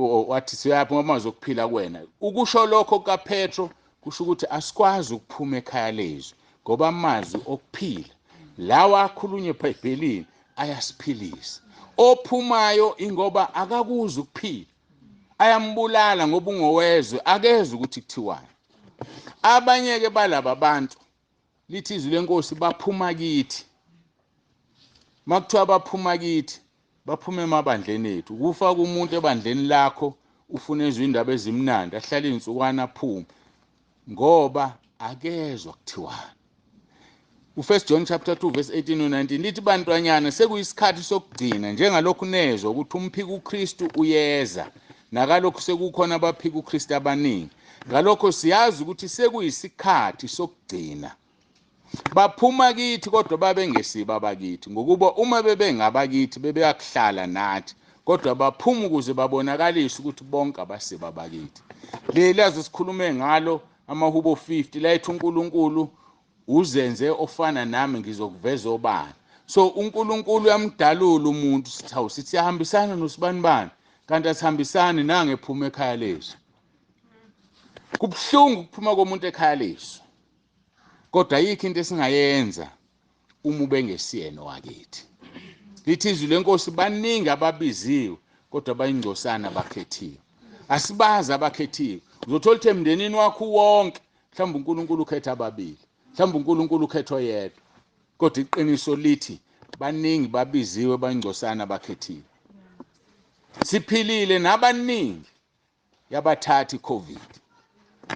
Wathi siyaphi ngoba amazi okuphila kuwena. Ukusho lokho kaPetro kusho ukuthi asikwazi ukuphuma ekhaya lezwi ngoba amazi okuphila lawa akhulunywe eBhayibhelini ayasiphilisa. Ophumayo ingoba akakuzi ukuphila. Ayambulala ngoba ungowezwe akezwe ukuthi kuthiwani. Abanye ke balaba bantu lithi izwi lenkosi baphuma kithi. Makuthiwa baphuma kithi baphume emabandleni ethu. Kufaka umuntu ebandleni lakho ufuna ezwe indaba ezimnandi ahlala insukwana aphume ngoba akezwe kuthiwani. U1 John chapter 2 verse 18 no 19 lithi bantwanyana sekuyisikhathi sokugcina njengalokhu nezwe ukuthi umphika uKristu uyeza nakalokhu sekukhona abaphika uKristu abaningi. Ngalokho siyazi ukuthi sekuyisikhathi sokugcina. Baphuma kithi kodwa babengesiba abakithi ngokuba uma bebengabakithi bebeyakuhlala nathi kodwa baphuma ukuze babonakalise ukuthi bonke abasiba abakithi. Lelazo sikhulume ngalo amahubo 50 la ethi uNkulunkulu uzenze ofana nami ngizokuveza obani. So uNkulunkulu uyamdalula umuntu sithi siyahambisana nosibani kanti asihambisani nange ephuma ekhaya lezwi. Kubhlungu ukuphuma komuntu ekhaya lezwi. Kodwa ayikho into esingayenza uma ubengesiyena wakithi. lithi izwi lenkosi baningi ababiziwe kodwa bayingcosana abakhethiwe. Asibazi abakhethiwe. Uzothola ukuthi emndenini wakho wonke mhlawumbe uNkulunkulu ukhetha ababili, mhlawumbe uNkulunkulu ukhetha oyedwa. Kodwa iqiniso lithi baningi babiziwe bayingcosana abakhethiwe. Siphilile nabaningi yabathatha iCovid.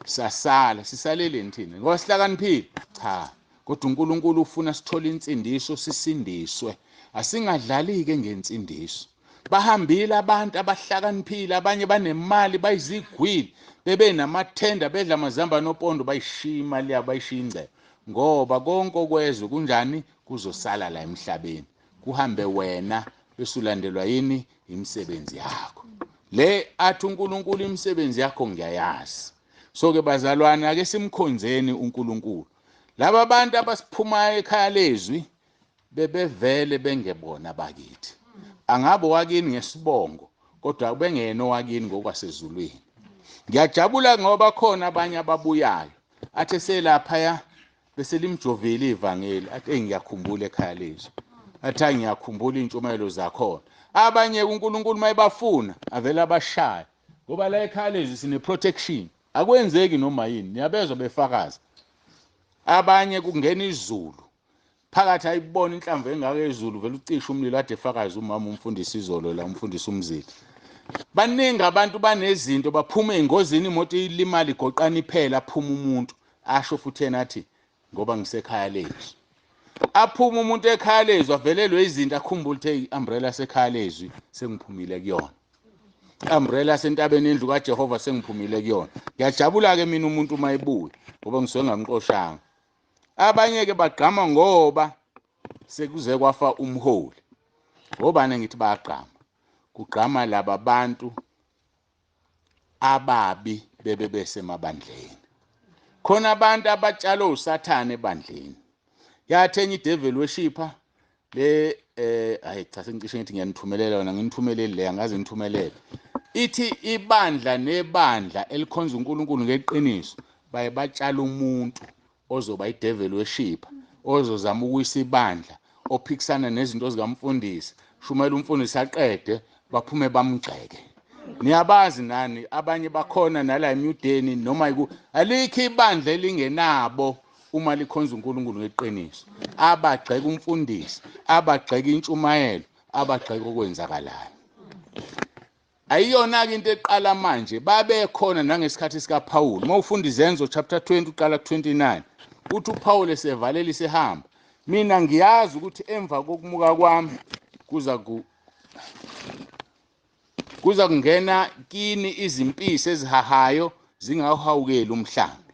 Sasala, sisaleleni thina. Ngoba sihlakaniphile? Cha. Kodwa uNkulunkulu ufuna sithole insindiso sisindiswe. Asingadlali-ke ngensindiso. Bahambile abantu abahlakaniphile, abanye banemali bayizigwili, bebenamathenda bedla amazamba nopondo bayishiya imali yabo bayishiya ingcebo. Ngoba konke okwezwe kunjani kuzosala la emhlabeni. Kuhambe wena bese ulandelwa yini imisebenzi yakho. Le athi uNkulunkulu imisebenzi yakho ngiyayazi. So ke bazalwane ake simkhonzeni uNkulunkulu. Laba abantu abasiphumayo ekhaya lezwi bebevele bengebona bakithi. Angabe wakini ngesibongo kodwa bengeno wakini ngokwasezulwini. Ngiyajabula ngoba khona abanye ababuyayo athe selapha ya bese limjovile ivangeli athi ngiyakhumbula ekhaya lezwi. Athi ngiyakhumbula intshumayelo zakhona. Abanye uNkulunkulu mayebafuna avela abashaya ngoba la ekhaya lezwi sine protection. Akwenzeki noma yini, niyabezwa befakaza. Abanye kungena izulu. Phakathi ayibona inhlamvu engaka ezulu vele ucisha umlilo ade efakaza umama umfundisi izolo la umfundisi umzili. Baningi abantu banezinto baphuma engozini imoto ilimala igoqana iphela aphuma umuntu asho futhi yena athi ngoba ngisekhaya lezwi. Aphuma umuntu ekhaya lezwi avelelwe izinto akhumbula ukuthi umbrella sekhaya lezwi sengiphumile kuyona. Umbrella sentabeni yendlu kaJehova sengiphumile kuyona. Ngiyajabula ke mina umuntu mayibuya ngoba ngisuke ngamxoshanga. Abanye ke bagqama ngoba sekuze kwafa umholi. Ngobani ngithi bayagqama? Kugqama laba bantu ababi bebesemabandleni. Khona abantu abatshalwe uSathane ebandleni. Yathenye idevil worshipper le hayi cha sengicishe ngithi ngiyanithumelela wona nginithumelele le angaze ngithumelele. Ithi ibandla nebandla elikhonza uNkulunkulu ngeqiniso baye batshala umuntu ozoba idevil worshipper ozozama ukuyisa ibandla ophikisana nezinto zikamfundisi. Shumela umfundisi aqede baphume bamgxeke. Niyabazi nani abanye bakhona nala eMuden noma alikho ibandla elingenabo uma likhonza uNkulunkulu ngeqiniso. Abagxeka umfundisi, abagxeka intshumayelo, abagxeka okwenzakalayo. Ayiyona into eqala manje babekhona nangesikhathi sika Paul. Mawufunda izenzo chapter 20 uqala 29 uthi uPaul esevalela isehamba. Mina ngiyazi ukuthi emva kokumuka kwami kuza kungena kini izimpisi ezihahayo zingahawukeli umhlambi.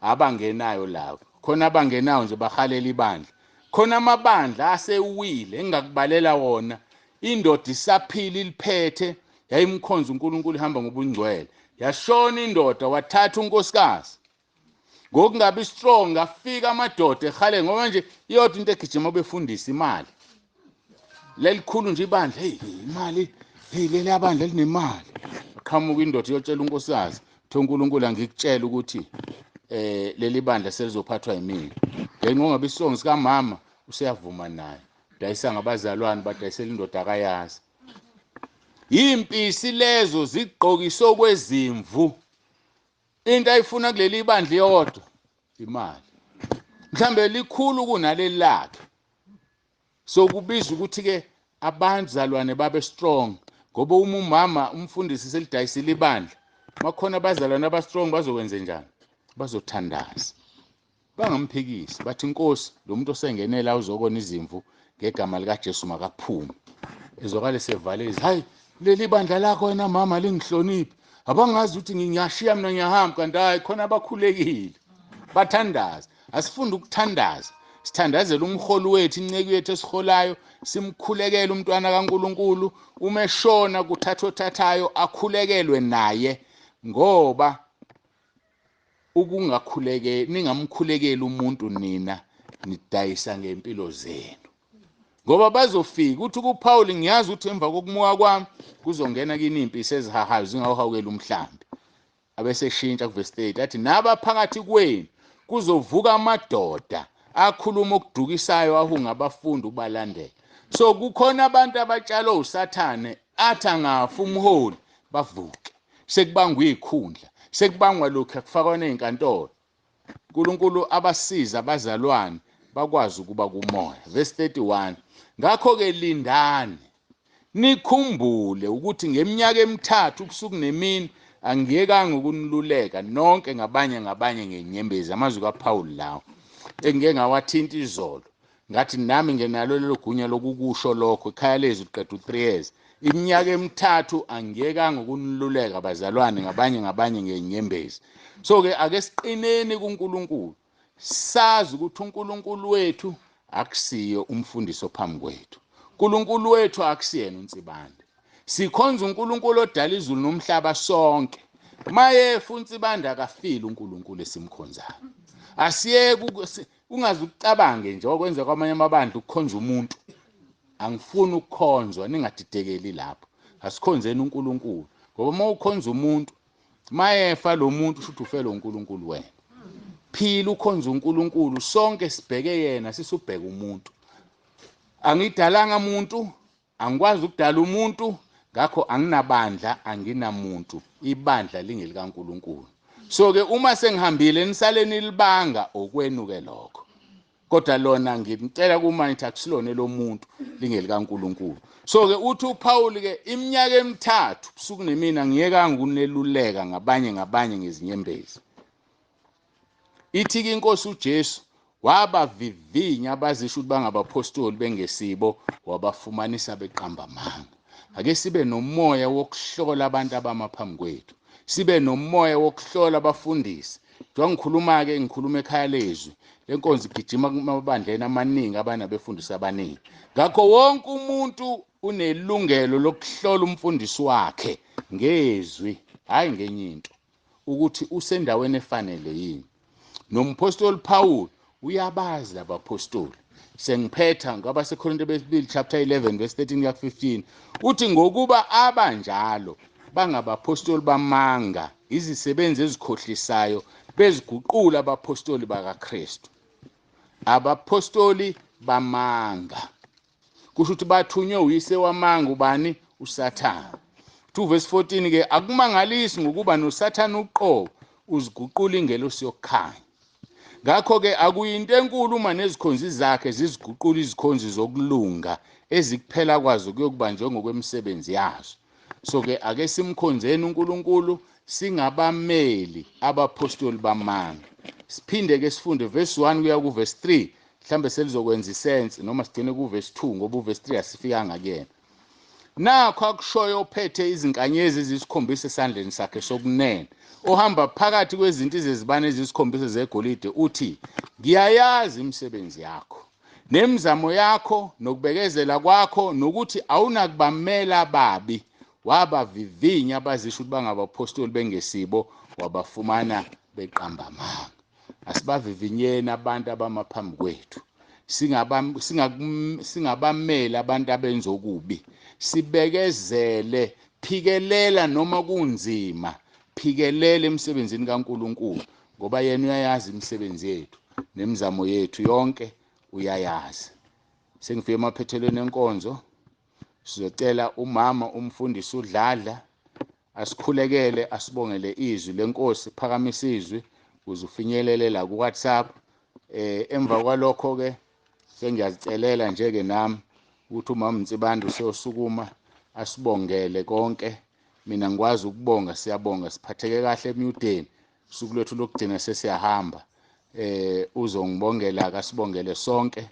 Abangenayo labo. Khona abangenayo nje bahalela ibandla. Khona amabandla asewile engakubalela wona. Indoda isaphila iliphethe yayimkhonza uNkulunkulu ihamba ngobungcwele. Yashona indoda wathatha unkosikazi. Ngokungabi strong afika amadoda ehale ngoba nje iyodwa into egijima befundisa imali. Lelikhulu nje ibandla imali leli abandla elinemali. Qhamuka indoda iyotshela unkosikazithi uNkulunkulu angikutshela ukuthi leli bandla selizophathwa yimina. Ngenqongabi strong sika mama useyavuma naye. Dayisa ngabazalwane badayisela indoda akayazi. Impisi lezo zigqokiswe kwezimvu. Into ayifuna kuleli bandla iyodwa imali. Mhlambe likhulu kunaleli lakhe. So kubiza ukuthi ke abantu zalwane babe strong ngoba umama umfundisi selidayisile ibandla. Makhona abazalwane aba strong bazokwenza njani? Bazothandaza. Bangamphikisi bathi inkosi lo muntu osengenela uzokona izimvu ngegama lika Jesu makaphume. Ezokale sevalezi hayi leli bandla lakho wena mama lingihloniphi. Abangazi ukuthi ngiyashiya mina ngiyahamba kanti hayi khona abakhulekile. Bathandaza. Asifunda ukuthandaza. Sithandazela umholi wethu inceke yethu esiholayo simkhulekele umntwana kaNkulunkulu umeshona kuthatha othathayo akhulekelwe naye ngoba ukungakhuleke ningamkhulekeli umuntu nina nidayisa ngempilo zenu. Ngoba bazofika uthi kuPaul ngiyazi ukuthi emva kokumuka kwami kuzongena kini impisi ezihahayo zingawuhawukela umhlambi. Abeseshintsha kuverse 8 athi naba phakathi kwenu kuzovuka amadoda akhuluma okudukisayo ahunga abafundi ubalandela. So kukhona abantu abatshalo usathane athi angafa umholi bavuke, sekubangwa izikhundla, sekubangwa lokhu akufakwa nezinkantolo. uNkulunkulu abasiza abazalwane bakwazi ukuba kumoya. Verse 31, ngakho-ke lindani nikhumbule ukuthi ngeminyaka emithathu ubusuku nemini angiyekanga ukuniluleka nonke ngabanye ngenyembezi. Amazwi kaPawuli lawo engike ngawathinta izolo, ngathi nami ngenalo lelo gunya lokukusho lokho. Ikhaya lezwi liqeda u3 years. Iminyaka emithathu angiyekanga ukuniluleka bazalwane ngabanye ngenyembezi. So-ke ake siqineni kuNkulunkulu, sazi ukuthi uNkulunkulu wethu akusiyo umfundiso phambi kwethu. uNkulunkulu wethu akusiyena uNsibande. Sikhonza uNkulunkulu odala izulu nomhlaba sonke. Mayefa uNsibande akafile uNkulunkulu esimkhonzayo. Asiyeke ungaze ucabange nje okwenza kwamanye amabandla ukukhonza umuntu. Angifuni ukukhonzwa, ningadidekeli lapho. Asikhonzeni uNkulunkulu, ngoba uma ukhonza umuntu, mayefa lo muntu usho ukuthi ufele uNkulunkulu wena. Phila ukhonza uNkulunkulu, sonke sibheke yena sisubheka umuntu. Angidalanga umuntu, angikwazi ukudala umuntu, ngakho anginabandla, anginamuntu. Ibandla lingelikaNkulunkulu. So-ke uma sengihambile nisaleni libanga okwenuke lokho. Kodwa lona ngimcela kuma ngithi akusilone lo muntu lingelikaNkulunkulu. So-ke uthi uPawuli-ke iminyaka emithathu ubusuku nemini angiyekanga ukuneluleka ngabanye ngezinyembezi. Ithi-ke inkosi uJesu wabavivinya abazisho ukuthi bangabapostoli bengesibo, wabafumanisa beqamba amanga. Ake sibe nomoya wokuhlola abantu abama phambi kwethu, sibe nomoya wokuhlola abafundisi. Njengoba ngikhuluma-ke ngikhuluma ekhaya lezwi, lenkonzo igijima kumabandleni amaningi abanabefundisi abaningi. Ngakho wonke umuntu unelungelo lokuhlola umfundisi wakhe ngezwi, hayi ngenye into, ukuthi usendaweni efanele yini. Nompostoli Paul uyabazi abapostoli. Sengiphetha ngoba seKorinte besibili chapter 11 verse 13 kuya 15 uthi ngokuba abanjalo bangabapostoli bamanga, izisebenzi ezikhohlisayo beziguqula abapostoli bakaKristu. Abapostoli bamanga kusho ukuthi bathunywe uyise wamanga, ubani? uSathane. 2 verse 14-ke akumangalisi ngokuba noSathane uqobo uziguqula ingelosi yokukhanya. Ngakho-ke akuyinto enkulu uma nezikhonzi zakhe ziziguqula izikhonzi zokulunga ezikuphela kwazo kuyokuba njengokwemisebenzi yazo. So-ke ake simkhonzeni uNkulunkulu singabameli abapostoli bamanga. Siphinde-ke sifunde verse 1 kuya ku verse 3, mhlambe selizokwenza isense, noma sigcine ku verse 2 ngoba uverse 3 asifikanga kuyena. Nakho akushoyo ophethe izinkanyezi ezisikhombisa esandleni sakhe sokunene, ohamba phakathi kwezinto ezezibane ezisikhombisa zegolide, uthi ngiyayazi imisebenzi yakho nemizamo yakho nokubekezela kwakho, nokuthi awunakubamela ababi, wabavivinya abazisho ukuthi bangabapostoli bengesibo, wabafumana beqamba amanga. Asibavivinyeni abantu abamaphambi kwethu, singabameli abantu abenza okubi. Sibekezele, phikelela noma kunzima, phikelela emsebenzini kaNkulunkulu, ngoba yena uyayazi imisebenzi yethu nemizamo yethu yonke uyayazi. Sengifike emaphethelweni enkonzo, sizocela umama umfundisi uDladla asikhulekele, asibongele izwi lenkosi, phakamise izwi ukuze ufinyelele la ku WhatsApp. Emva kwalokho-ke sengiyazicelela nje-ke nami ukuthi umama Nsibande useyosukuma asibongele konke. Mina ngikwazi ukubonga, siyabonga, siphatheke kahle eMuden. Usuku lwethu lokugcina sesiyahamba. Uzongibongela kasibongele sonke,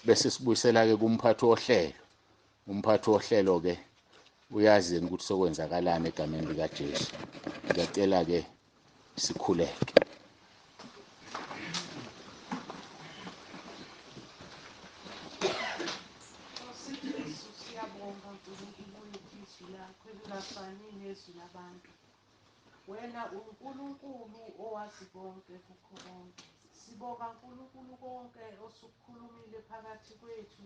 bese sibuyisela-ke kumphathi wohlelo. Umphathi wohlelo-ke uyazi ukuthi sokwenzakalani egameni likaJesu. Ngiyacela-ke sikhuleke. Siyabonga uNkulunkulu wethu, izwi lakho elingafani nezwi labantu. Wena uNkulunkulu owazi konke kukho konke. Sibonga uNkulunkulu konke osukukhulumile phakathi kwethu.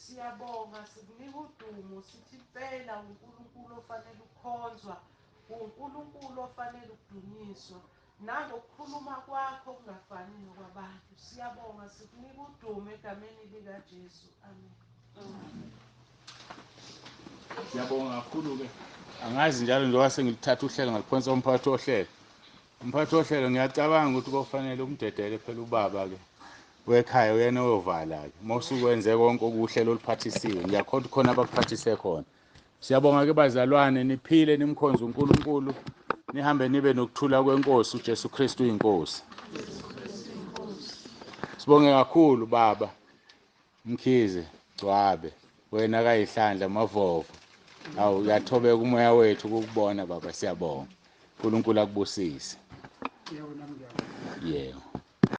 Siyabonga, sikunika udumo, sithi impela uNkulunkulu ofanele ukukhonzwa, uNkulunkulu ofanele ukudunyiswa. Nangokukhuluma kwakho kungafani nokwabantu. Siyabonga, sikunika udumo egameni likaJesu. Amen. Siyabonga kakhulu-ke. Angazi njalo njengoba sengilithatha uhlelo ngaliphonsa umphathi wohlelo. Umphathi wohlelo ngiyacabanga ukuthi kufanele umdedele phela ubaba-ke wekhaya uyena oyovala-ke. Mawusukwenze konke okuhlelo oluphathisiwe. Ngiyakholwa khona abakuphathise khona. Siyabonga-ke bazalwane, niphile nimkhonze uNkulunkulu. Nihambe nibe nokuthula kwenkosi uJesu Kristu uyinkosi. Sibonge kakhulu baba Mkhize Gcwabe, wena kayihlandla Mavovo. Awu uyathobeka umoya wethu ukukubona baba, siyabonga. uNkulunkulu akubusise. Yebo.